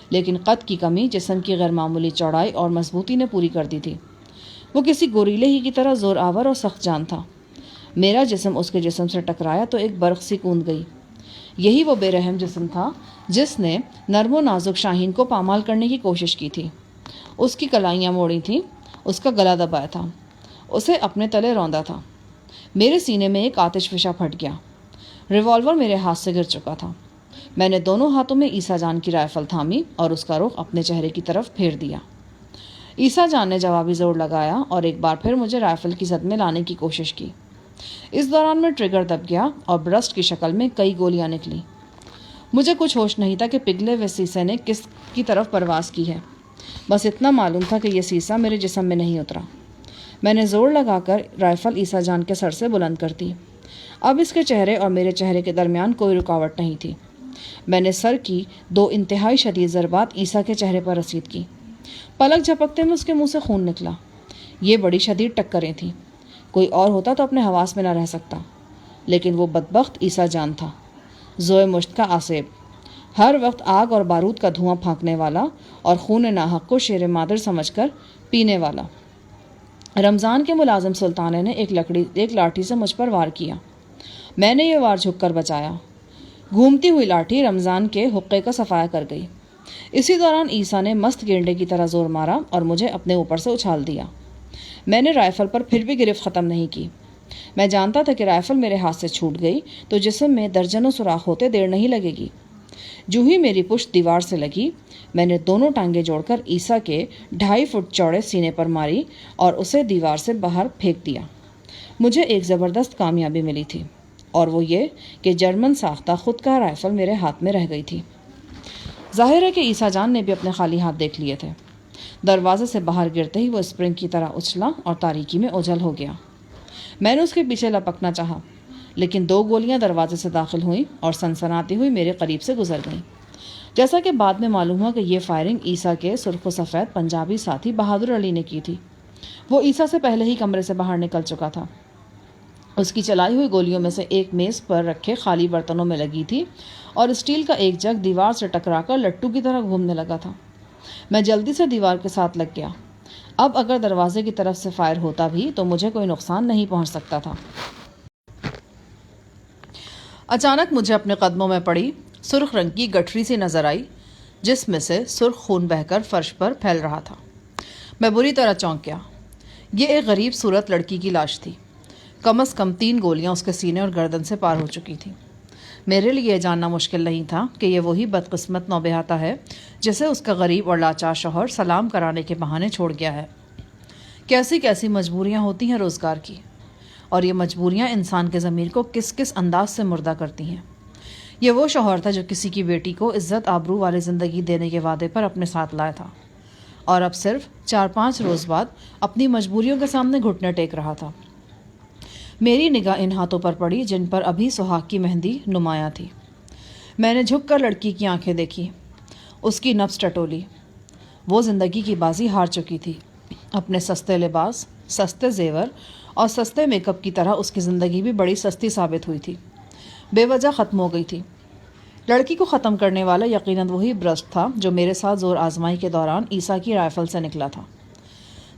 لیکن قد کی کمی جسم کی غیر معمولی چوڑائی اور مضبوطی نے پوری کر دی تھی۔ وہ کسی گوریلے ہی کی طرح زور آور اور سخت جان تھا۔ میرا جسم اس کے جسم سے ٹکرایا تو ایک برق سی کوند گئی۔ یہی وہ بے رحم جسم تھا جس نے نرم و نازک شاہین کو پامال کرنے کی کوشش کی تھی۔ اس کی کلائیاں موڑی تھیں، اس کا گلا دبایا تھا، اسے اپنے تلے روندا تھا۔ میرے سینے میں ایک آتش فشاں پھٹ گیا۔ ریوالور میرے ہاتھ سے گر چکا تھا۔ میں نے دونوں ہاتھوں میں عیسیٰ جان کی رائفل تھامی اور اس کا رخ اپنے چہرے کی طرف پھیر دیا۔ عیسیٰ جان نے جوابی زور لگایا اور ایک بار پھر مجھے رائفل کی زد میں لانے کی کوشش کی۔ اس دوران میں ٹریگر دب گیا اور برسٹ کی شکل میں کئی گولیاں نکلی۔ مجھے کچھ ہوش نہیں تھا کہ پگھلے ہوئے سیسے نے کس کی طرف پرواز کی ہے۔ بس اتنا معلوم تھا کہ یہ سیسا میرے جسم میں نہیں اترا۔ میں نے زور لگا کر رائفل عیسیٰ جان کے سر سے بلند کر دی۔ اب اس کے چہرے اور میرے چہرے کے درمیان کوئی رکاوٹ نہیں تھی۔ میں نے سر کی 2 انتہائی شدید ضربات عیسیٰ کے چہرے پر رسید کی۔ پلک جھپکتے میں اس کے منہ سے خون نکلا۔ یہ بڑی شدید ٹکریں تھیں۔ کوئی اور ہوتا تو اپنے حواس میں نہ رہ سکتا، لیکن وہ بدبخت عیسیٰ جان تھا، ذوئے مشت کا آسیب، ہر وقت آگ اور بارود کا دھواں پھانکنے والا اور خون ناحق کو شیر مادر سمجھ کر پینے والا۔ رمضان کے ملازم سلطانے نے ایک لاٹھی سے مجھ پر وار کیا۔ میں نے یہ وار جھک کر بچایا۔ گھومتی ہوئی لاٹھی رمضان کے حقے کا صفایا کر گئی۔ اسی دوران عیسیٰ نے مست گینڈے کی طرح زور مارا اور مجھے اپنے اوپر سے اچھال دیا۔ میں نے رائفل پر پھر بھی گرفت ختم نہیں کی۔ میں جانتا تھا کہ رائفل میرے ہاتھ سے چھوٹ گئی تو جسم میں درجنوں سوراخ ہوتے دیر نہیں لگے گی۔ جو ہی میری پشت دیوار سے لگی، میں نے دونوں ٹانگیں جوڑ کر عیسیٰ کے 2.5 فٹ چوڑے سینے پر ماری اور اسے دیوار سے باہر پھینک دیا۔ مجھے ایک زبردست کامیابی ملی تھی، اور وہ یہ کہ جرمن ساختہ خود کا رائفل میرے ہاتھ میں رہ گئی تھی۔ ظاہر ہے کہ عیسیٰ جان نے بھی اپنے خالی ہاتھ دیکھ لیے تھے۔ دروازے سے باہر گرتے ہی وہ اسپرنگ کی طرح اچھلا اور تاریکی میں اوجھل ہو گیا۔ میں نے اس کے پیچھے لپکنا چاہا، لیکن 2 گولیاں دروازے سے داخل ہوئیں اور سنسناتی ہوئی میرے قریب سے گزر گئیں۔ جیسا کہ بعد میں معلوم ہوا کہ یہ فائرنگ عیسیٰ کے سرخ و سفید پنجابی ساتھی بہادر علی نے کی تھی۔ وہ عیسیٰ سے پہلے ہی کمرے سے باہر نکل چکا تھا۔ اس کی چلائی ہوئی گولیوں میں سے ایک میز پر رکھے خالی برتنوں میں لگی تھی اور اسٹیل کا ایک جگ دیوار سے ٹکرا کر لٹو کی طرح گھومنے لگا تھا۔ میں جلدی سے دیوار کے ساتھ لگ گیا۔ اب اگر دروازے کی طرف سے فائر ہوتا بھی تو مجھے کوئی نقصان نہیں پہنچ سکتا تھا۔ اچانک مجھے اپنے قدموں میں پڑی سرخ رنگ کی گٹھری سی نظر آئی جس میں سے سرخ خون بہہ کر فرش پر پھیل رہا تھا۔ میں بری طرح چونک گیا۔ یہ ایک غریب صورت لڑکی کی لاش تھی۔ کم از کم 3 گولیاں اس کے سینے اور گردن سے پار ہو چکی تھیں۔ میرے لیے یہ جاننا مشکل نہیں تھا کہ یہ وہی بدقسمت نوبہتہ ہے جسے اس کا غریب اور لاچار شوہر سلام کرانے کے بہانے چھوڑ گیا ہے۔ کیسی کیسی مجبوریاں ہوتی ہیں روزگار کی، اور یہ مجبوریاں انسان کے ضمیر کو کس کس انداز سے مردہ کرتی ہیں۔ یہ وہ شوہر تھا جو کسی کی بیٹی کو عزت آبرو والی زندگی دینے کے وعدے پر اپنے ساتھ لایا تھا، اور اب صرف 4-5 روز بعد اپنی مجبوریوں کے سامنے گھٹنے ٹیک رہا تھا۔ میری نگاہ ان ہاتھوں پر پڑی جن پر ابھی سہاگ کی مہندی نمایاں تھی۔ میں نے جھک کر لڑکی کی آنکھیں دیکھی، اس کی نبض ٹٹولی۔ وہ زندگی کی بازی ہار چکی تھی۔ اپنے سستے لباس، سستے زیور اور سستے میک اپ کی طرح اس کی زندگی بھی بڑی سستی ثابت ہوئی تھی، بے وجہ ختم ہو گئی تھی۔ لڑکی کو ختم کرنے والا یقیناً وہی برسٹ تھا جو میرے ساتھ زور آزمائی کے دوران عیسیٰ کی رائفل سے نکلا تھا۔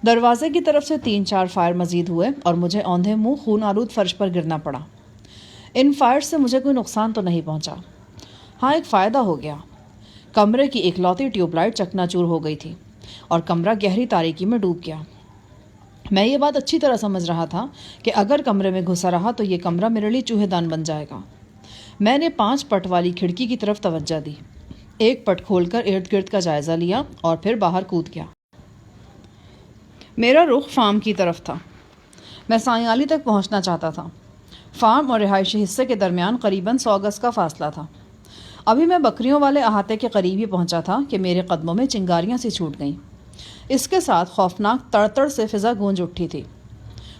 دروازے کی طرف سے 3-4 فائر مزید ہوئے اور مجھے اوندھے منہ خون آلود فرش پر گرنا پڑا۔ ان فائر سے مجھے کوئی نقصان تو نہیں پہنچا۔ ہاں، ایک فائدہ ہو گیا۔ کمرے کی اکلوتی ٹیوب لائٹ چکنا چور ہو گئی تھی اور کمرہ گہری تاریکی میں ڈوب گیا۔ میں یہ بات اچھی طرح سمجھ رہا تھا کہ اگر کمرے میں گھسا رہا تو یہ کمرہ میرے لیے چوہے دان بن جائے گا۔ میں نے 5 پٹ والی کھڑکی کی طرف توجہ دی، ایک پٹ کھول کر ارد گرد کا جائزہ لیا اور پھر باہر کود گیا۔ میرا رخ فارم کی طرف تھا۔ میں سائیں علی تک پہنچنا چاہتا تھا۔ فارم اور رہائشی حصے کے درمیان قریباً 100 گز کا فاصلہ تھا۔ ابھی میں بکریوں والے احاطے کے قریب ہی پہنچا تھا کہ میرے قدموں میں چنگاریاں سی چھوٹ گئیں۔ اس کے ساتھ خوفناک تڑتڑ سے فضا گونج اٹھی تھی۔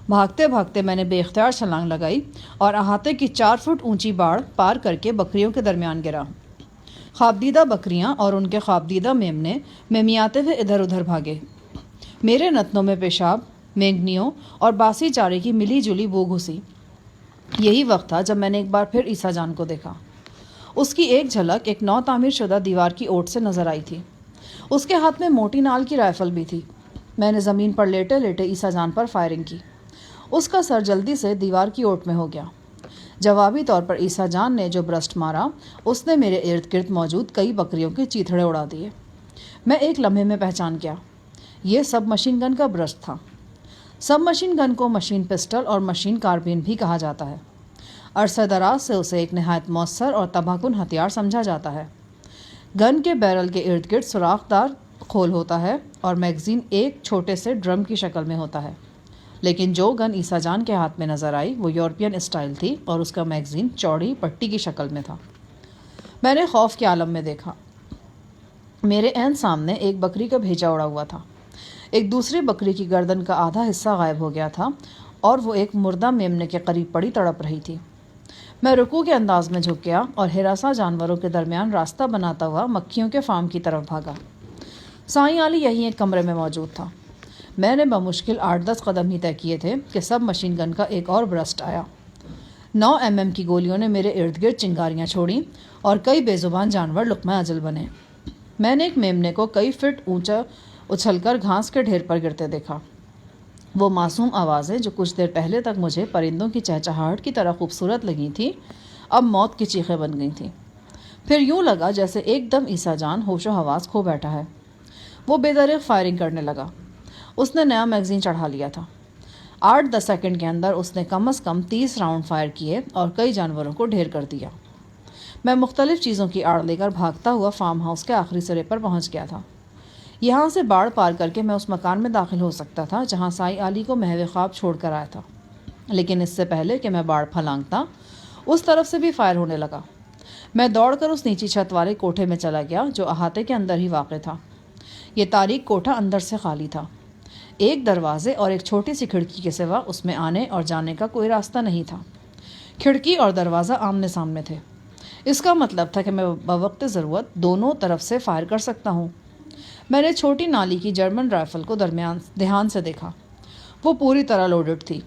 بھاگتے بھاگتے میں نے بے اختیار چھلانگ لگائی اور احاطے کی 4 فٹ اونچی باڑ پار کر کے بکریوں کے درمیان گرا۔ خوابدیدہ بکریاں اور ان کے خوابدیدہ میمنے میمیاتے ہوئے ادھر ادھر بھاگے۔ میرے نتنوں میں پیشاب، مینگنیوں اور باسی چارے کی ملی جلی بو گھسی۔ یہی وقت تھا جب میں نے ایک بار پھر عیسیٰ جان کو دیکھا۔ اس کی ایک جھلک ایک نو تعمیر شدہ دیوار کی اوٹ سے نظر آئی تھی۔ اس کے ہاتھ میں موٹی نال کی رائفل بھی تھی۔ میں نے زمین پر لیٹے لیٹے عیسیٰ جان پر فائرنگ کی۔ اس کا سر جلدی سے دیوار کی اوٹ میں ہو گیا۔ جوابی طور پر عیسیٰ جان نے جو برسٹ مارا اس نے میرے ارد گرد موجود کئی بکریوں کے چیتھڑے اڑا دیے۔ میں ایک لمحے میں پہچان گیا، یہ سب مشین گن کا برسٹ تھا۔ سب مشین گن کو مشین پسٹل اور مشین کاربین بھی کہا جاتا ہے۔ عرصہ دراز سے اسے ایک نہایت مؤثر اور تباہ کن ہتھیار سمجھا جاتا ہے۔ گن کے بیرل کے ارد گرد سوراخ دار کھول ہوتا ہے اور میگزین ایک چھوٹے سے ڈرم کی شکل میں ہوتا ہے، لیکن جو گن عیسیٰ جان کے ہاتھ میں نظر آئی وہ یورپین اسٹائل تھی اور اس کا میگزین چوڑی پٹی کی شکل میں تھا۔ میں نے خوف کے عالم میں دیکھا۔ میرے عین سامنے ایک بکری کا بھیجا اڑا ہوا تھا۔ ایک دوسری بکری کی گردن کا آدھا حصہ غائب ہو گیا تھا اور وہ ایک مردہ میمنے کے قریب پڑی تڑپ رہی تھی۔ میں رکوع کے انداز میں جھک گیا اور ہراساں جانوروں کے درمیان راستہ بناتا ہوا مکھیوں کے فارم کی طرف بھاگا۔ سائیں علی یہیں ایک کمرے میں موجود تھا۔ میں نے بمشکل 8-10 قدم ہی طے کیے تھے کہ سب مشین گن کا ایک اور برسٹ آیا۔ 9 mm کی گولیوں نے میرے ارد گرد چنگاریاں چھوڑیں اور کئی بے زبان جانور لقمہ اجل بنے۔ میں نے ایک میمنے کو کئی فٹ اونچا اچھل کر گھاس کے ڈھیر پر گرتے دیکھا۔ وہ معصوم آوازیں جو کچھ دیر پہلے تک مجھے پرندوں کی چہچہاہٹ کی طرح خوبصورت لگی تھیں اب موت کی چیخیں بن گئی تھیں۔ پھر یوں لگا جیسے ایک دم عیسیٰ جان ہوش و حواس کھو بیٹھا ہے۔ وہ بے دریغ فائرنگ کرنے لگا۔ اس نے نیا میگزین چڑھا لیا تھا۔ 8-10 سیکنڈ کے اندر اس نے کم از کم 30 راؤنڈ فائر کیے اور کئی جانوروں کو ڈھیر کر دیا۔ میں مختلف چیزوں کی آڑ لے کر بھاگتا ہوا فارم ہاؤس کے آخری سرے پر پہنچ گیا تھا۔ یہاں سے باڑ پار کر کے میں اس مکان میں داخل ہو سکتا تھا جہاں سائیں علی کو محو خواب چھوڑ کر آیا تھا، لیکن اس سے پہلے کہ میں باڑ پھلانگتا اس طرف سے بھی فائر ہونے لگا۔ میں دوڑ کر اس نیچی چھت والے کوٹھے میں چلا گیا جو احاطے کے اندر ہی واقع تھا۔ یہ تاریک کوٹھا اندر سے خالی تھا۔ ایک دروازے اور ایک چھوٹی سی کھڑکی کے سوا اس میں آنے اور جانے کا کوئی راستہ نہیں تھا۔ کھڑکی اور دروازہ آمنے سامنے تھے۔ اس کا مطلب تھا کہ میں بوقت ضرورت دونوں طرف سے فائر کر سکتا ہوں۔ میں نے چھوٹی نالی کی جرمن رائفل کو دھیان سے دیکھا۔ وہ پوری طرح لوڈڈ تھی۔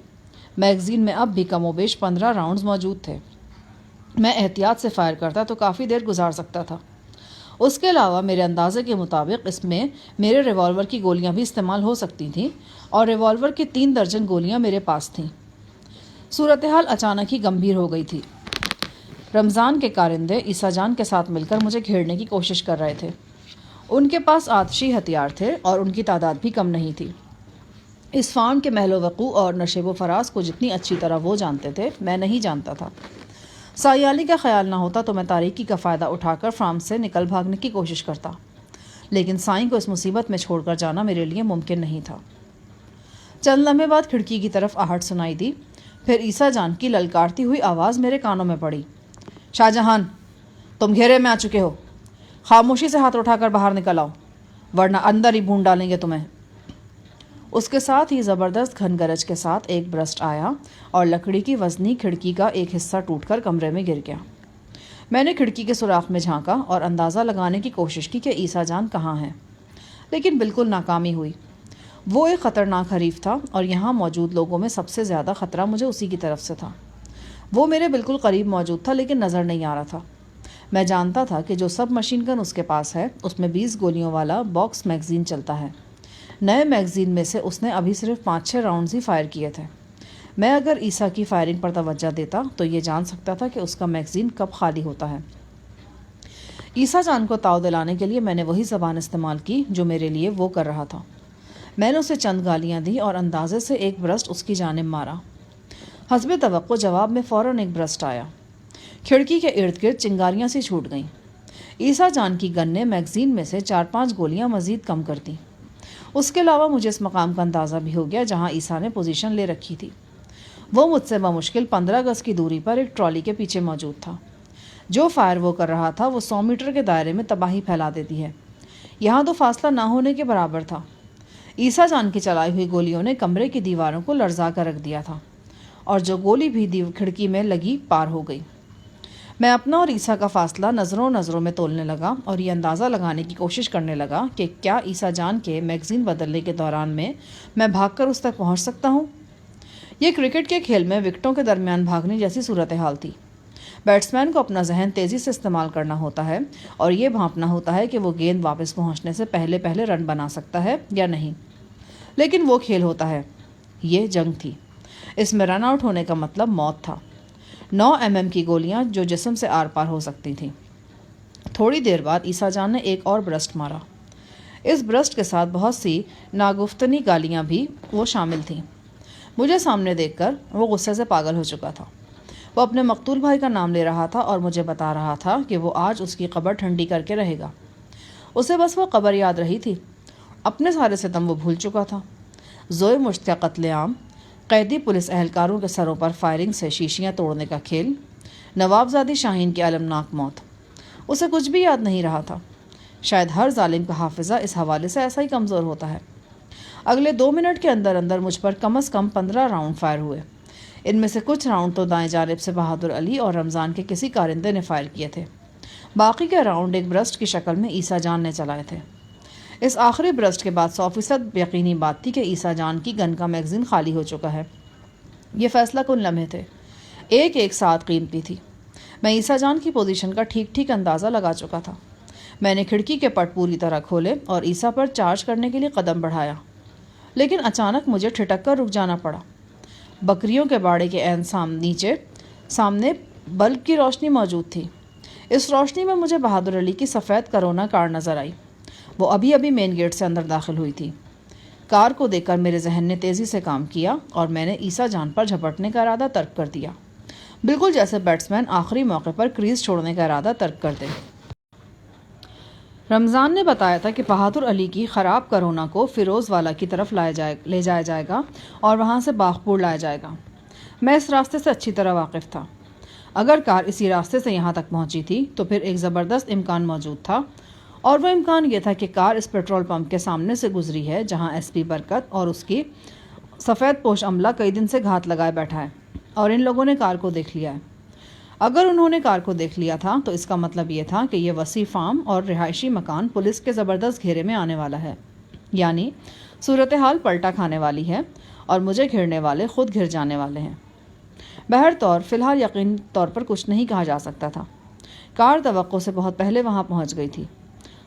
میگزین میں اب بھی کم و بیش 15 راؤنڈز موجود تھے۔ میں احتیاط سے فائر کرتا تو کافی دیر گزار سکتا تھا۔ اس کے علاوہ میرے اندازے کے مطابق اس میں میرے ریوالور کی گولیاں بھی استعمال ہو سکتی تھیں اور ریوالور کی 3 درجن گولیاں میرے پاس تھیں۔ صورتحال اچانک ہی گمبھیر ہو گئی تھی۔ رمضان کے کارندے عیسیٰ جان کے ساتھ مل کر مجھے گھیرنے کی کوشش کر رہے تھے۔ ان کے پاس آتشی ہتھیار تھے اور ان کی تعداد بھی کم نہیں تھی۔ اس فارم کے محل و وقوع اور نشیب و فراز کو جتنی اچھی طرح وہ جانتے تھے میں نہیں جانتا تھا۔ سایالی کا خیال نہ ہوتا تو میں تاریکی کا فائدہ اٹھا کر فارم سے نکل بھاگنے کی کوشش کرتا، لیکن سائیں کو اس مصیبت میں چھوڑ کر جانا میرے لیے ممکن نہیں تھا۔ چند لمحے بعد کھڑکی کی طرف آہٹ سنائی دی، پھر عیسیٰ جان کی للکارتی ہوئی آواز میرے کانوں میں پڑی، شاہ جہاں، تم گھیرے میں آ چکے ہو، خاموشی سے ہاتھ اٹھا کر باہر نکل آؤ ورنہ اندر ہی بھون ڈالیں گے تمہیں۔ اس کے ساتھ ہی زبردست گھن گرج کے ساتھ ایک برسٹ آیا اور لکڑی کی وزنی کھڑکی کا ایک حصہ ٹوٹ کر کمرے میں گر گیا۔ میں نے کھڑکی کے سوراخ میں جھانکا اور اندازہ لگانے کی کوشش کی کہ عیسیٰ جان کہاں ہیں، لیکن بالکل ناکامی ہوئی۔ وہ ایک خطرناک حریف تھا اور یہاں موجود لوگوں میں سب سے زیادہ خطرہ مجھے اسی کی طرف سے تھا۔ وہ میرے بالکل قریب موجود تھا لیکن نظر نہیں آ رہا تھا۔ میں جانتا تھا کہ جو سب مشین گن اس کے پاس ہے اس میں 20 گولیوں والا باکس میگزین چلتا ہے۔ نئے میگزین میں سے اس نے ابھی صرف 5-6 راؤنڈز ہی فائر کیے تھے۔ میں اگر عیسیٰ کی فائرنگ پر توجہ دیتا تو یہ جان سکتا تھا کہ اس کا میگزین کب خالی ہوتا ہے۔ عیسیٰ جان کو تاؤ دلانے کے لیے میں نے وہی زبان استعمال کی جو میرے لیے وہ کر رہا تھا۔ میں نے اسے چند گالیاں دی اور اندازے سے ایک برسٹ اس کی جانب مارا۔ حسب توقع جواب میں فوراً ایک برسٹ آیا۔ کھڑکی کے ارد گرد چنگاریاں سی چھوٹ گئیں۔ عیسیٰ جان کی گن نے میگزین میں سے 4-5 گولیاں مزید کم کر دیں۔ اس کے علاوہ مجھے اس مقام کا اندازہ بھی ہو گیا جہاں عیسیٰ نے پوزیشن لے رکھی تھی۔ وہ مجھ سے بمشکل 15 گز کی دوری پر ایک ٹرالی کے پیچھے موجود تھا۔ جو فائر وہ کر رہا تھا وہ 100 میٹر کے دائرے میں تباہی پھیلا دیتی ہے۔ یہاں تو فاصلہ نہ ہونے کے برابر تھا۔ عیسیٰ جان کی چلائی ہوئی گولیوں نے کمرے کی دیواروں کو لرزا کر رکھ دیا تھا اور جو گولی بھی کھڑکی میں لگی پار ہو گئی۔ میں اپنا اور عیسیٰ کا فاصلہ نظروں میں تولنے لگا اور یہ اندازہ لگانے کی کوشش کرنے لگا کہ کیا عیسیٰ جان کے میگزین بدلنے کے دوران میں بھاگ کر اس تک پہنچ سکتا ہوں۔ یہ کرکٹ کے کھیل میں وکٹوں کے درمیان بھاگنے جیسی صورتحال تھی۔ بیٹسمین کو اپنا ذہن تیزی سے استعمال کرنا ہوتا ہے اور یہ بھانپنا ہوتا ہے کہ وہ گیند واپس پہنچنے سے پہلے رن بنا سکتا ہے یا نہیں۔ لیکن وہ کھیل ہوتا ہے، یہ جنگ تھی۔ اس میں رن آؤٹ ہونے کا مطلب موت تھا۔ 9 mm کی گولیاں جو جسم سے آر پار ہو سکتی تھیں۔ تھوڑی دیر بعد عیسیٰ جان نے ایک اور برسٹ مارا۔ اس برسٹ کے ساتھ بہت سی ناگفتنی گالیاں بھی وہ شامل تھیں۔ مجھے سامنے دیکھ کر وہ غصے سے پاگل ہو چکا تھا۔ وہ اپنے مقتول بھائی کا نام لے رہا تھا اور مجھے بتا رہا تھا کہ وہ آج اس کی قبر ٹھنڈی کر کے رہے گا۔ اسے بس وہ قبر یاد رہی تھی۔ اپنے سارے ستم وہ بھول چکا تھا۔ زوئے مشت کا قتل عام، قیدی پولیس اہلکاروں کے سروں پر فائرنگ سے شیشیاں توڑنے کا کھیل، نوابزادی شاہین کی المناک موت، اسے کچھ بھی یاد نہیں رہا تھا۔ شاید ہر ظالم کا حافظہ اس حوالے سے ایسا ہی کمزور ہوتا ہے۔ اگلے 2 منٹ کے اندر مجھ پر کم از کم 15 راؤنڈ فائر ہوئے۔ ان میں سے کچھ راؤنڈ تو دائیں جانب سے بہادر علی اور رمضان کے کسی کارندے نے فائر کیے تھے۔ باقی کے راؤنڈ ایک برسٹ کی شکل میں عیسیٰ جان نے چلائے تھے۔ اس آخری برسٹ کے بعد 100% یقینی بات تھی کہ عیسیٰ جان کی گن کا میگزین خالی ہو چکا ہے۔ یہ فیصلہ کن لمحے تھے، ایک ساتھ قیمتی تھی۔ میں عیسیٰ جان کی پوزیشن کا ٹھیک اندازہ لگا چکا تھا۔ میں نے کھڑکی کے پٹ پوری طرح کھولے اور عیسیٰ پر چارج کرنے کے لیے قدم بڑھایا، لیکن اچانک مجھے ٹھٹک کر رک جانا پڑا۔ بکریوں کے باڑے کے عین سامنے بلب کی روشنی موجود تھی۔ اس روشنی میں مجھے بہادر علی کی سفید کرونا کار نظر آئی۔ وہ ابھی مین گیٹ سے اندر داخل ہوئی تھی۔ کار کو دیکھ کر میرے ذہن نے تیزی سے کام کیا اور میں نے عیسیٰ جان پر جھپٹنے کا ارادہ ترک کر دیا، بالکل جیسے بیٹسمین آخری موقع پر کریز چھوڑنے کا ارادہ ترک کر دے۔ رمضان نے بتایا تھا کہ بہادر علی کی خراب کرونا کو فیروز والا کی طرف لے جایا جائے گا اور وہاں سے باغپور لایا جائے گا۔ میں اس راستے سے اچھی طرح واقف تھا۔ اگر کار اسی راستے سے یہاں تک پہنچی تھی تو پھر ایک زبردست امکان موجود تھا، اور وہ امکان یہ تھا کہ کار اس پیٹرول پمپ کے سامنے سے گزری ہے جہاں ایس پی برکت اور اس کی سفید پوش عملہ کئی دن سے گھات لگائے بیٹھا ہے۔ اور ان لوگوں نے کار کو دیکھ لیا ہے۔ اگر انہوں نے کار کو دیکھ لیا تھا تو اس کا مطلب یہ تھا کہ یہ وسیع فارم اور رہائشی مکان پولیس کے زبردست گھیرے میں آنے والا ہے، یعنی صورتحال پلٹا کھانے والی ہے اور مجھے گھیرنے والے خود گھر جانے والے ہیں۔ بہرطور فی الحال یقینی طور پر کچھ نہیں کہا جا سکتا تھا۔ کار توقع سے بہت پہلے وہاں پہنچ گئی تھی۔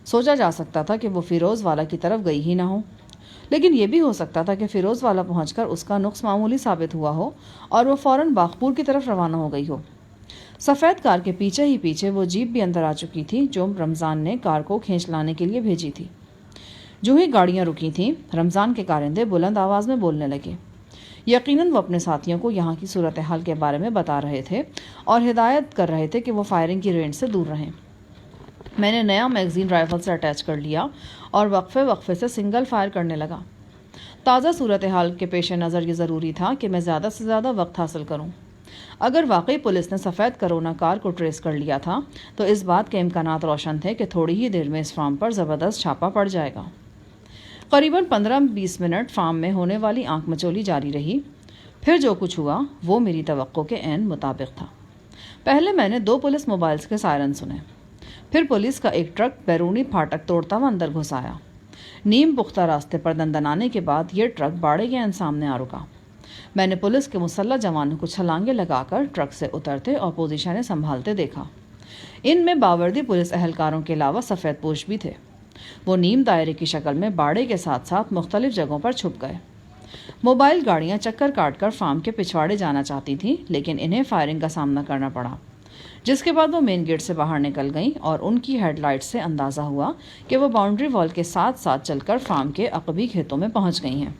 سوچا جا سکتا تھا کہ وہ فیروز والا کی طرف گئی ہی نہ ہو، لیکن یہ بھی ہو سکتا تھا کہ فیروز والا پہنچ کر اس کا نقص معمولی ثابت ہوا ہو اور وہ فوراً باغپور کی طرف روانہ ہو گئی ہو۔ سفید کار کے پیچھے ہی پیچھے وہ جیپ بھی اندر آ چکی تھی جو رمضان نے کار کو کھینچ لانے کے لیے بھیجی تھی۔ جو ہی گاڑیاں رکی تھیں، رمضان کے کارندے بلند آواز میں بولنے لگے۔ یقیناً وہ اپنے ساتھیوں کو یہاں کی صورتحال کے بارے میں بتا رہے تھے اور ہدایت کر رہے تھے کہ وہ فائرنگ کی رینج سے دور رہیں۔ میں نے نیا میگزین رائفل سے اٹیچ کر لیا اور وقفے سے سنگل فائر کرنے لگا۔ تازہ صورتحال کے پیش نظر یہ ضروری تھا کہ میں زیادہ سے زیادہ وقت حاصل کروں۔ اگر واقعی پولیس نے سفید کرونا کار کو ٹریس کر لیا تھا تو اس بات کے امکانات روشن تھے کہ تھوڑی ہی دیر میں اس فارم پر زبردست چھاپا پڑ جائے گا۔ قریباً 15-20 منٹ فارم میں ہونے والی آنکھ مچولی جاری رہی۔ پھر جو کچھ ہوا وہ میری توقع کے عین مطابق تھا۔ پہلے میں نے 2 پولیس موبائلز کے سائرن سنے، پھر پولیس کا ایک ٹرک بیرونی پھاٹک توڑتا ہوا اندر گھس آیا۔ نیم پختہ راستے پر دندنانے کے بعد یہ ٹرک باڑے کے عین سامنے آ رکا۔ میں نے پولیس کے مسلح جوانوں کو چھلانگیں لگا کر ٹرک سے اترتے اور پوزیشنیں سنبھالتے دیکھا۔ ان میں باوردی پولیس اہلکاروں کے علاوہ سفید پوش بھی تھے۔ وہ نیم دائرے کی شکل میں باڑے کے ساتھ ساتھ مختلف جگہوں پر چھپ گئے۔ موبائل گاڑیاں چکر کاٹ کر فارم کے پچھواڑے جانا چاہتی تھیں، لیکن انہیں فائرنگ کا سامنا کرنا پڑا، جس کے بعد وہ مین گیٹ سے باہر نکل گئیں اور ان کی ہیڈ لائٹ سے اندازہ ہوا کہ وہ باؤنڈری وال کے ساتھ ساتھ چل کر فارم کے عقبی کھیتوں میں پہنچ گئی ہیں۔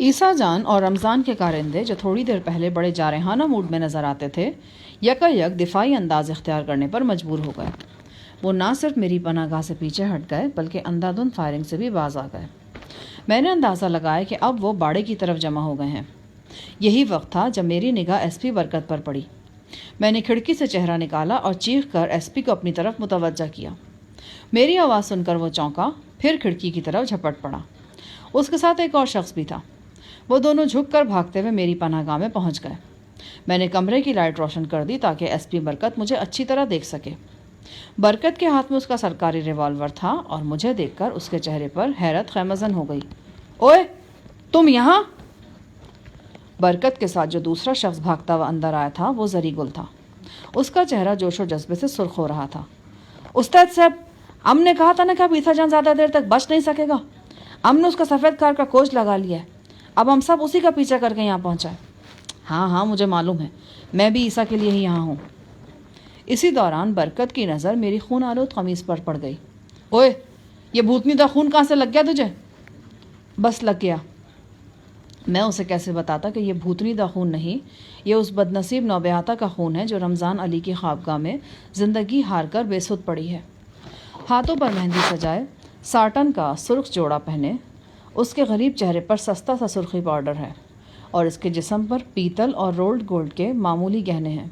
عیسیٰ جان اور رمضان کے کارندے جو تھوڑی دیر پہلے بڑے جارحانہ موڈ میں نظر آتے تھے، یک دفاعی انداز اختیار کرنے پر مجبور ہو گئے۔ وہ نہ صرف میری پناہ گاہ سے پیچھے ہٹ گئے بلکہ اندھادھند فائرنگ سے بھی باز آ گئے۔ میں نے اندازہ لگایا کہ اب وہ باڑے کی طرف جمع ہو گئے ہیں۔ یہی وقت تھا جب میری نگاہ ایس پی برکت پر پڑی۔ میں نے کھڑکی سے چہرہ نکالا اور چیخ کر ایس پی کو اپنی طرف متوجہ کیا۔ میری آواز سن کر وہ چونکا، پھر کھڑکی کی طرف جھپٹ پڑا۔ اس کے ساتھ ایک اور شخص بھی تھا۔ وہ دونوں جھک کر بھاگتے ہوئے میری پناہ گاہ میں پہنچ گئے۔ میں نے کمرے کی لائٹ روشن کر دی تاکہ ایس پی برکت مجھے اچھی طرح دیکھ سکے۔ برکت کے ہاتھ میں اس کا سرکاری ریوالور تھا اور مجھے دیکھ کر اس کے چہرے پر حیرت خیمزن ہو گئی۔ اوئے، تم یہاں؟ برکت کے ساتھ جو دوسرا شخص بھاگتا ہوا اندر آیا تھا وہ زری گل تھا۔ اس کا چہرہ جوش و جذبے سے سرخ ہو رہا تھا۔ استاد صاحب، ہم نے کہا تھا نا کہ اب عیسیٰ جان زیادہ دیر تک بچ نہیں سکے گا۔ ہم نے اس کا سفید کار کا کوچ لگا لیا ہے، اب ہم سب اسی کا پیچھا کر کے یہاں پہنچا ہے۔ ہاں مجھے معلوم ہے، میں بھی عیسیٰ کے لیے ہی یہاں ہوں۔ اسی دوران برکت کی نظر میری خون آلود قمیص پر پڑ گئی۔ اوئے، یہ بھوتنی دا خون کہاں سے لگ گیا تجھے؟ بس لگ گیا۔ میں اسے کیسے بتاتا کہ یہ بھوتنی دا خون نہیں، یہ اس بد نصیب نوبہاتا کا خون ہے جو رمضان علی کی خوابگاہ میں زندگی ہار کر بے سود پڑی ہے۔ ہاتھوں پر مہندی سجائے، ساٹن کا سرخ جوڑا پہنے، اس کے غریب چہرے پر سستا سا سرخی پاؤڈر ہے اور اس کے جسم پر پیتل اور رولڈ گولڈ کے معمولی گہنے ہیں۔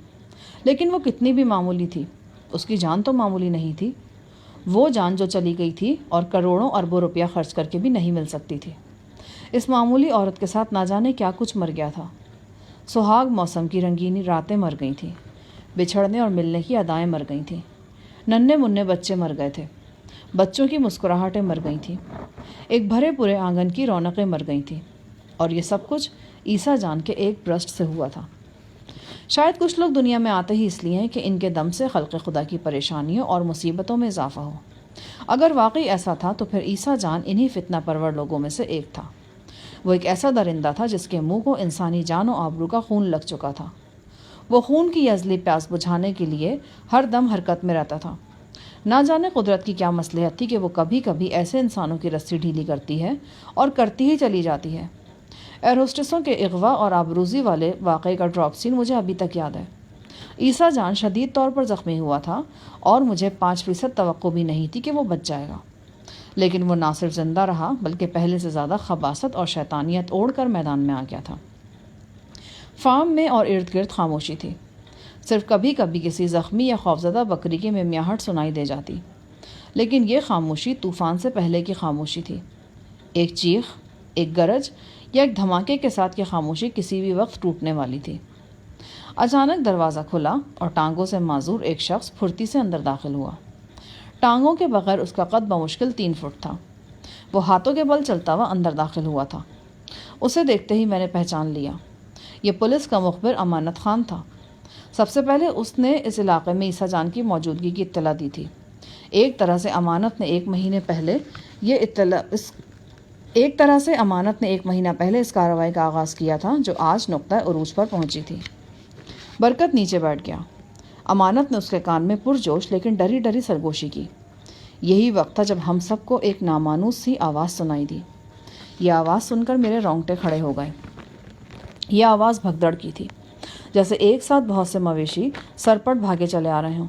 لیکن وہ کتنی بھی معمولی تھی، اس کی جان تو معمولی نہیں تھی۔ وہ جان جو چلی گئی تھی اور کروڑوں اربوں روپیہ خرچ کر کے بھی نہیں مل سکتی تھی۔ اس معمولی عورت کے ساتھ نہ جانے کیا کچھ مر گیا تھا۔ سہاگ موسم کی رنگینی راتیں مر گئی تھیں، بچھڑنے اور ملنے کی ادائیں مر گئی تھیں، ننھے منھے بچے مر گئے تھے، بچوں کی مسکراہٹیں مر گئی تھیں، ایک بھرے پورے آنگن کی رونقیں مر گئی تھیں، اور یہ سب کچھ عیسیٰ جان کے ایک برسٹ سے ہوا تھا۔ شاید کچھ لوگ دنیا میں آتے ہی اس لیے ہیں کہ ان کے دم سے خلق خدا کی پریشانیوں اور مصیبتوں میں اضافہ ہو۔ اگر واقعی ایسا تھا تو پھر عیسیٰ جان انہی فتنہ پرور لوگوں میں سے ایک تھا۔ وہ ایک ایسا درندہ تھا جس کے منہ کو انسانی جان و آبرو کا خون لگ چکا تھا۔ وہ خون کی ازلی پیاس بجھانے کے لیے ہر دم حرکت میں رہتا تھا۔ نہ جانے قدرت کی کیا مصلحت تھی کہ وہ کبھی کبھی ایسے انسانوں کی رسی ڈھیلی کرتی ہے اور کرتی ہی چلی جاتی ہے۔ ایئر ہوسٹسوں کے اغوا اور آبروزی والے واقعے کا ڈراپ سین مجھے ابھی تک یاد ہے۔ عیسیٰ جان شدید طور پر زخمی ہوا تھا اور مجھے 5% توقع بھی نہیں تھی کہ وہ بچ جائے گا، لیکن وہ نہ صرف زندہ رہا بلکہ پہلے سے زیادہ خباثت اور شیطانیت اوڑھ کر میدان میں آ گیا تھا۔ فارم میں اور ارد گرد خاموشی تھی، صرف کبھی کبھی کسی زخمی یا خوفزدہ بکری کی ممیاہٹ سنائی دے جاتی، لیکن یہ خاموشی طوفان سے پہلے کی خاموشی تھی۔ ایک چیخ، ایک گرج یا ایک دھماکے کے ساتھ یہ خاموشی کسی بھی وقت ٹوٹنے والی تھی۔ اچانک دروازہ کھلا اور ٹانگوں سے معذور ایک شخص پھرتی سے اندر داخل ہوا۔ ٹانگوں کے بغیر اس کا قد بمشکل 3 فٹ تھا۔ وہ ہاتھوں کے بل چلتا ہوا اندر داخل ہوا تھا۔ اسے دیکھتے ہی میں نے پہچان لیا، یہ پولیس کا مخبر امانت خان تھا۔ سب سے پہلے اس نے اس علاقے میں عیسیٰ جان کی موجودگی کی اطلاع دی تھی۔ ایک طرح سے امانت نے 1 مہینہ پہلے اس کارروائی کا آغاز کیا تھا جو آج نقطہ عروج پر پہنچی تھی۔ برکت نیچے بیٹھ گیا۔ امانت نے اس کے کان میں پرجوش لیکن ڈری ڈری سرگوشی کی۔ یہی وقت تھا جب ہم سب کو ایک نامانوس سی آواز سنائی دی۔ یہ آواز سن کر میرے رونگٹے کھڑے ہو گئے۔ یہ آواز بھگدڑ کی تھی، جیسے ایک ساتھ بہت سے مویشی سرپٹ بھاگے چلے آ رہے ہوں۔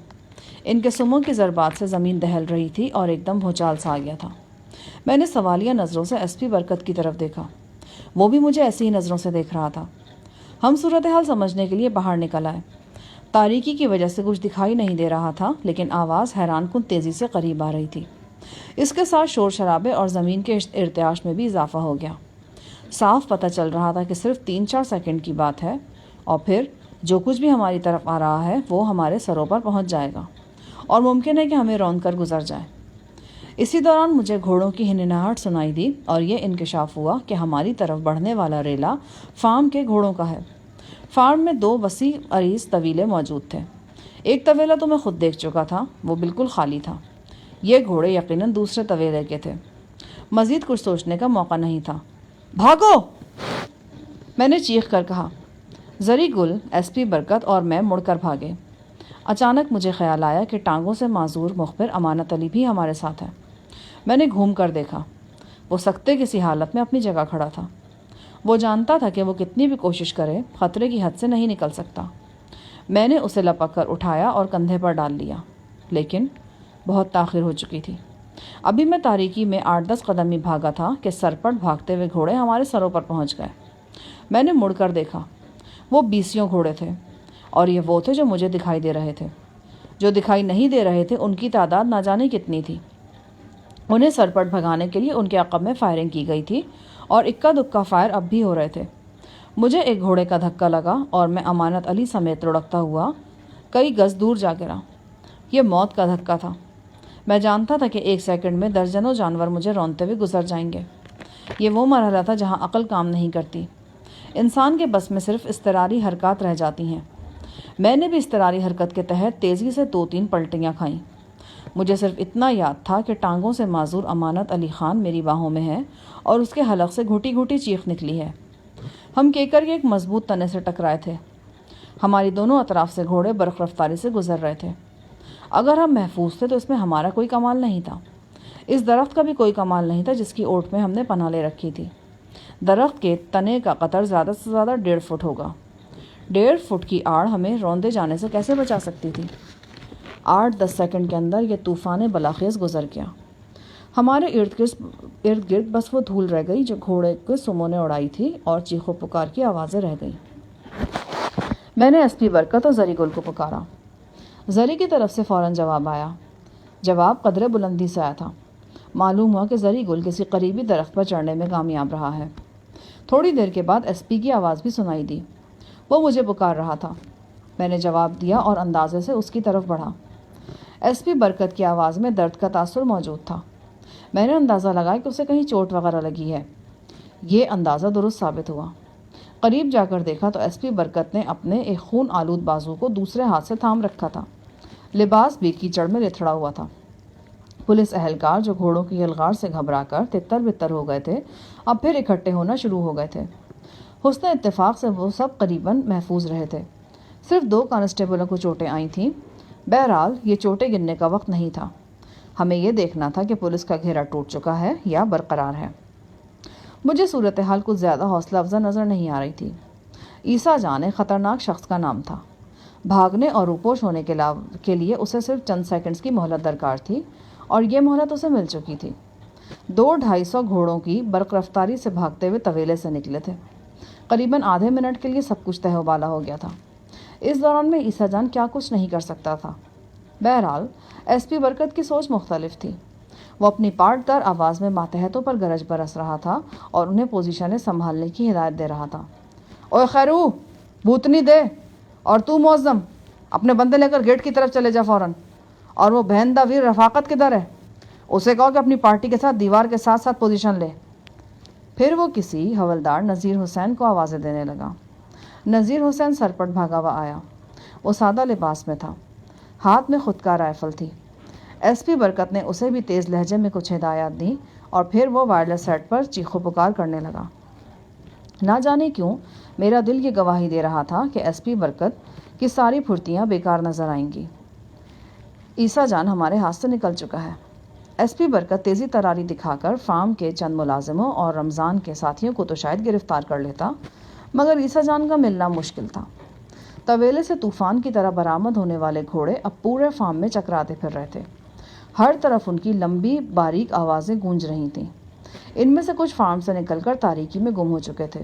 ان کے سموں کی ضربات سے زمین دہل رہی تھی اور ایک دم بھوچال سا آ گیا تھا۔ میں نے سوالیہ نظروں سے ایس پی برکت کی طرف دیکھا۔ وہ بھی مجھے ایسی ہی نظروں سے دیکھ رہا تھا۔ ہم صورتحال سمجھنے کے لیے باہر نکل آئے۔ تاریکی کی وجہ سے کچھ دکھائی نہیں دے رہا تھا، لیکن آواز حیران کن تیزی سے قریب آ رہی تھی۔ اس کے ساتھ شور شرابے اور زمین کے ارتعاش میں بھی اضافہ ہو گیا۔ صاف پتہ چل رہا تھا کہ صرف 3-4 سیکنڈ کی بات ہے اور پھر جو کچھ بھی ہماری طرف آ رہا ہے وہ ہمارے سروں پر پہنچ جائے گا اور ممکن ہے کہ ہمیں روند کر گزر جائے۔ اسی دوران مجھے گھوڑوں کی ہنہناہٹ سنائی دی اور یہ انکشاف ہوا کہ ہماری طرف بڑھنے والا ریلا فارم کے گھوڑوں کا ہے۔ فارم میں 2 وسیع عریض طویلے موجود تھے۔ ایک طویلہ تو میں خود دیکھ چکا تھا، وہ بالکل خالی تھا۔ یہ گھوڑے یقیناً دوسرے طویلے کے تھے۔ مزید کچھ سوچنے کا موقع نہیں تھا۔ بھاگو! میں نے چیخ کر کہا۔ زری گل، ایس پی برکت اور میں مڑ کر بھاگے۔ اچانک مجھے خیال آیا کہ ٹانگوں سے معذور مخبر امانت علی بھی ہمارے ساتھ ہے۔ میں نے گھوم کر دیکھا۔ وہ سکتے کسی حالت میں اپنی جگہ کھڑا تھا۔ وہ جانتا تھا کہ وہ کتنی بھی کوشش کرے خطرے کی حد سے نہیں نکل سکتا۔ میں نے اسے لپک کر اٹھایا اور کندھے پر ڈال لیا، لیکن بہت تاخیر ہو چکی تھی۔ ابھی میں تاریکی میں 8-10 قدم ہی بھاگا تھا کہ سرپٹ بھاگتے ہوئے گھوڑے ہمارے سروں پر پہنچ گئے۔ میں نے مڑ کر دیکھا۔ وہ 20 گھوڑے تھے اور یہ وہ تھے جو مجھے دکھائی دے رہے تھے۔ جو دکھائی نہیں دے رہے تھے ان کی تعداد نہ جانے کتنی تھی۔ انہیں سرپٹ بھگانے کے لیے ان کے عقب میں فائرنگ کی گئی تھی اور اکا دکا فائر اب بھی ہو رہے تھے۔ مجھے ایک گھوڑے کا دھکا لگا اور میں امانت علی سمیت لڑکتا ہوا کئی گز دور جا گرا۔ یہ موت کا دھکا تھا۔ میں جانتا تھا کہ 1 سیکنڈ میں درجنوں جانور مجھے رونتے ہوئے گزر جائیں گے۔ یہ وہ مرحلہ تھا جہاں عقل کام نہیں کرتی۔ انسان کے بس میں صرف اضطراری حرکات رہ جاتی ہیں۔ میں نے بھی اضطراری حرکت کے تحت تیزی سے 2-3 پلٹیاں کھائیں۔ مجھے صرف اتنا یاد تھا کہ ٹانگوں سے معذور امانت علی خان میری باہوں میں ہے اور اس کے حلق سے گھٹی گھٹی چیخ نکلی ہے۔ ہم کیکر کے ایک مضبوط تنے سے ٹکرائے تھے۔ ہماری دونوں اطراف سے گھوڑے برق رفتاری سے گزر رہے تھے۔ اگر ہم محفوظ تھے تو اس میں ہمارا کوئی کمال نہیں تھا۔ اس درخت کا بھی کوئی کمال نہیں تھا جس کی اوٹ میں ہم نے پناہ لے رکھی تھی۔ درخت کے تنے کا قطر زیادہ سے زیادہ 1.5 فٹ ہوگا۔ 1.5 فٹ کی آڑ ہمیں روندے جانے سے کیسے بچا سکتی تھی؟ 8-10 سیکنڈ کے اندر یہ طوفان بلاخیز گزر گیا۔ ہمارے ارد گرد بس وہ دھول رہ گئی جو گھوڑے کے سموں نے اڑائی تھی اور چیخ و پکار کی آوازیں رہ گئیں۔ میں نے ایس پی برکت اور زری گل کو پکارا۔ زری کی طرف سے فوراً جواب آیا۔ جواب قدرے بلندی سے آیا تھا۔ معلوم ہوا کہ زری گل کسی قریبی درخت پر چڑھنے میں کامیاب رہا ہے۔ تھوڑی دیر کے بعد ایس پی کی آواز بھی سنائی دی۔ وہ مجھے پکار رہا تھا۔ میں نے جواب دیا اور اندازے سے اس کی طرف بڑھا۔ ایس پی برکت کی آواز میں درد کا تاثر موجود تھا۔ میں نے اندازہ لگایا کہ اسے کہیں چوٹ وغیرہ لگی ہے۔ یہ اندازہ درست ثابت ہوا۔ قریب جا کر دیکھا تو ایس پی برکت نے اپنے ایک خون آلود بازو کو دوسرے ہاتھ سے تھام رکھا تھا۔ لباس بھی کیچڑ میں لتھڑا ہوا تھا۔ پولیس اہلکار جو گھوڑوں کی یلغار سے گھبرا کر تتر بتر ہو گئے تھے اب پھر اکٹھے ہونا شروع ہو گئے تھے۔ حسن اتفاق سے وہ سب قریباً محفوظ رہے تھے۔ صرف 2 کانسٹیبلوں کو چوٹیں آئی تھیں۔ بہرحال یہ چوٹیں گننے کا وقت نہیں تھا۔ ہمیں یہ دیکھنا تھا کہ پولیس کا گھیرا ٹوٹ چکا ہے یا برقرار ہے۔ مجھے صورتحال کچھ زیادہ حوصلہ افزا نظر نہیں آ رہی تھی۔ عیسیٰ جان ایک خطرناک شخص کا نام تھا۔ بھاگنے اور روپوش ہونے کے لیے اسے صرف چند سیکنڈز کی مہلت درکار تھی اور یہ مہلت اسے مل چکی تھی۔ 200-250 گھوڑوں کی برق رفتاری سے بھاگتے ہوئے طویلے سے نکلے تھے۔ قریباً آدھے منٹ کے لیے سب کچھ تہو بالا ہو گیا تھا۔ اس دوران میں عیسیٰ جان کیا کچھ نہیں کر سکتا تھا۔ بہرحال ایس پی برکت کی سوچ مختلف تھی۔ وہ اپنی پاٹ دار آواز میں ماتحتوں پر گرج برس رہا تھا اور انہیں پوزیشنیں سنبھالنے کی ہدایت دے رہا تھا۔ اوے خیرو، بھوتنی دے، اور تو معظم اپنے بندے لے کر گیٹ کی طرف چلے جا فوراً۔ اور وہ بہن دا ویر رفاقت کدھر ہے؟ اسے کہو کہ اپنی پارٹی کے ساتھ دیوار کے ساتھ ساتھ پوزیشن لے۔ پھر وہ کسی حوالدار نذیر حسین کو آوازیں دینے لگا۔ نذیر حسین سرپٹ بھاگا ہوا آیا۔ وہ سادہ لباس میں تھا، ہاتھ میں خودکار رائفل تھی۔ ایس پی برکت نے اسے بھی تیز لہجے میں کچھ ہدایات دیں اور پھر وہ وائرلیس سیٹ پر چیخو پکار کرنے لگا۔ نہ جانے کیوں میرا دل یہ گواہی دے رہا تھا کہ ایس پی برکت کی ساری پھرتیاں بیکار نظر آئیں گی۔ عیسیٰ جان ہمارے ہاتھ سے نکل چکا ہے۔ ایس پی برکت تیزی تراری دکھا کر فارم کے چند ملازموں اور رمضان کے ساتھیوں کو تو شاید گرفتار کر لیتا، مگر عیسیٰ جان کا ملنا مشکل تھا۔ طویلے سے طوفان کی طرح برآمد ہونے والے گھوڑے اب پورے فارم میں چکراتے پھر رہے تھے۔ ہر طرف ان کی لمبی باریک آوازیں گونج رہی تھیں۔ ان میں سے کچھ فارم سے نکل کر تاریکی میں گم ہو چکے تھے۔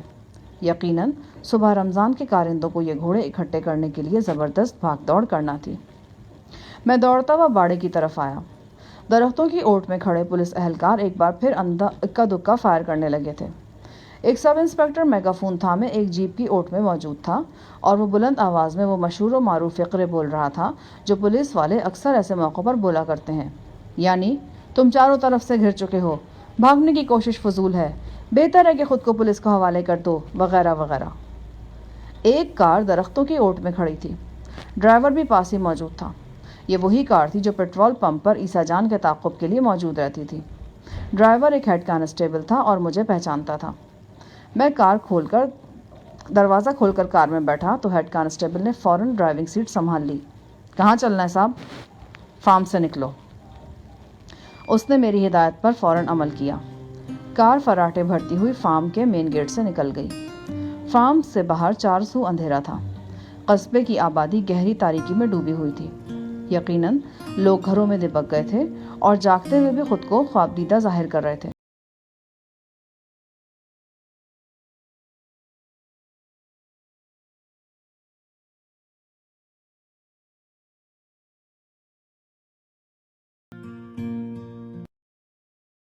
یقیناً صبح رمضان کے کارندوں کو یہ گھوڑے اکٹھے کرنے کے لیے زبردست بھاگ دوڑ کرنا تھی۔ میں دوڑتا ہوا باڑے کی طرف آیا۔ درختوں کی اوٹ میں کھڑے پولیس اہلکار ایک بار پھر اکا دکا فائر کرنے لگے تھے۔ ایک سب انسپکٹر میگا فون تھامے ایک جیپ کی اوٹ میں موجود تھا اور وہ بلند آواز میں وہ مشہور و معروف فقرے بول رہا تھا جو پولیس والے اکثر ایسے موقعوں پر بولا کرتے ہیں، یعنی تم چاروں طرف سے گھر چکے ہو، بھاگنے کی کوشش فضول ہے، بہتر ہے کہ خود کو پولیس کو حوالے کر دو، وغیرہ وغیرہ۔ ایک کار درختوں کی اوٹ میں کھڑی تھی، ڈرائیور بھی پاس ہی موجود تھا۔ یہ وہی کار تھی جو پیٹرول پمپ پر عیسیٰ جان کے تعاقب کے لیے موجود رہتی تھی۔ ڈرائیور ایک ہیڈ کانسٹیبل تھا اور مجھے پہچانتا تھا۔ میں دروازہ کھول کر کار میں بیٹھا تو ہیڈ کانسٹیبل نے فوراً ڈرائیونگ سیٹ سنبھال لی۔ کہاں چلنا ہے صاحب؟ فارم سے نکلو۔ اس نے میری ہدایت پر فوراً عمل کیا۔ کار فراٹے بھرتی ہوئی فارم کے مین گیٹ سے نکل گئی۔ فارم سے باہر چار سو اندھیرا تھا۔ قصبے کی آبادی گہری تاریکی میں ڈوبی ہوئی تھی۔ یقیناً لوگ گھروں میں دبک گئے تھے اور جاگتے ہوئے بھی خود کو خوابدیدہ ظاہر کر رہے تھے۔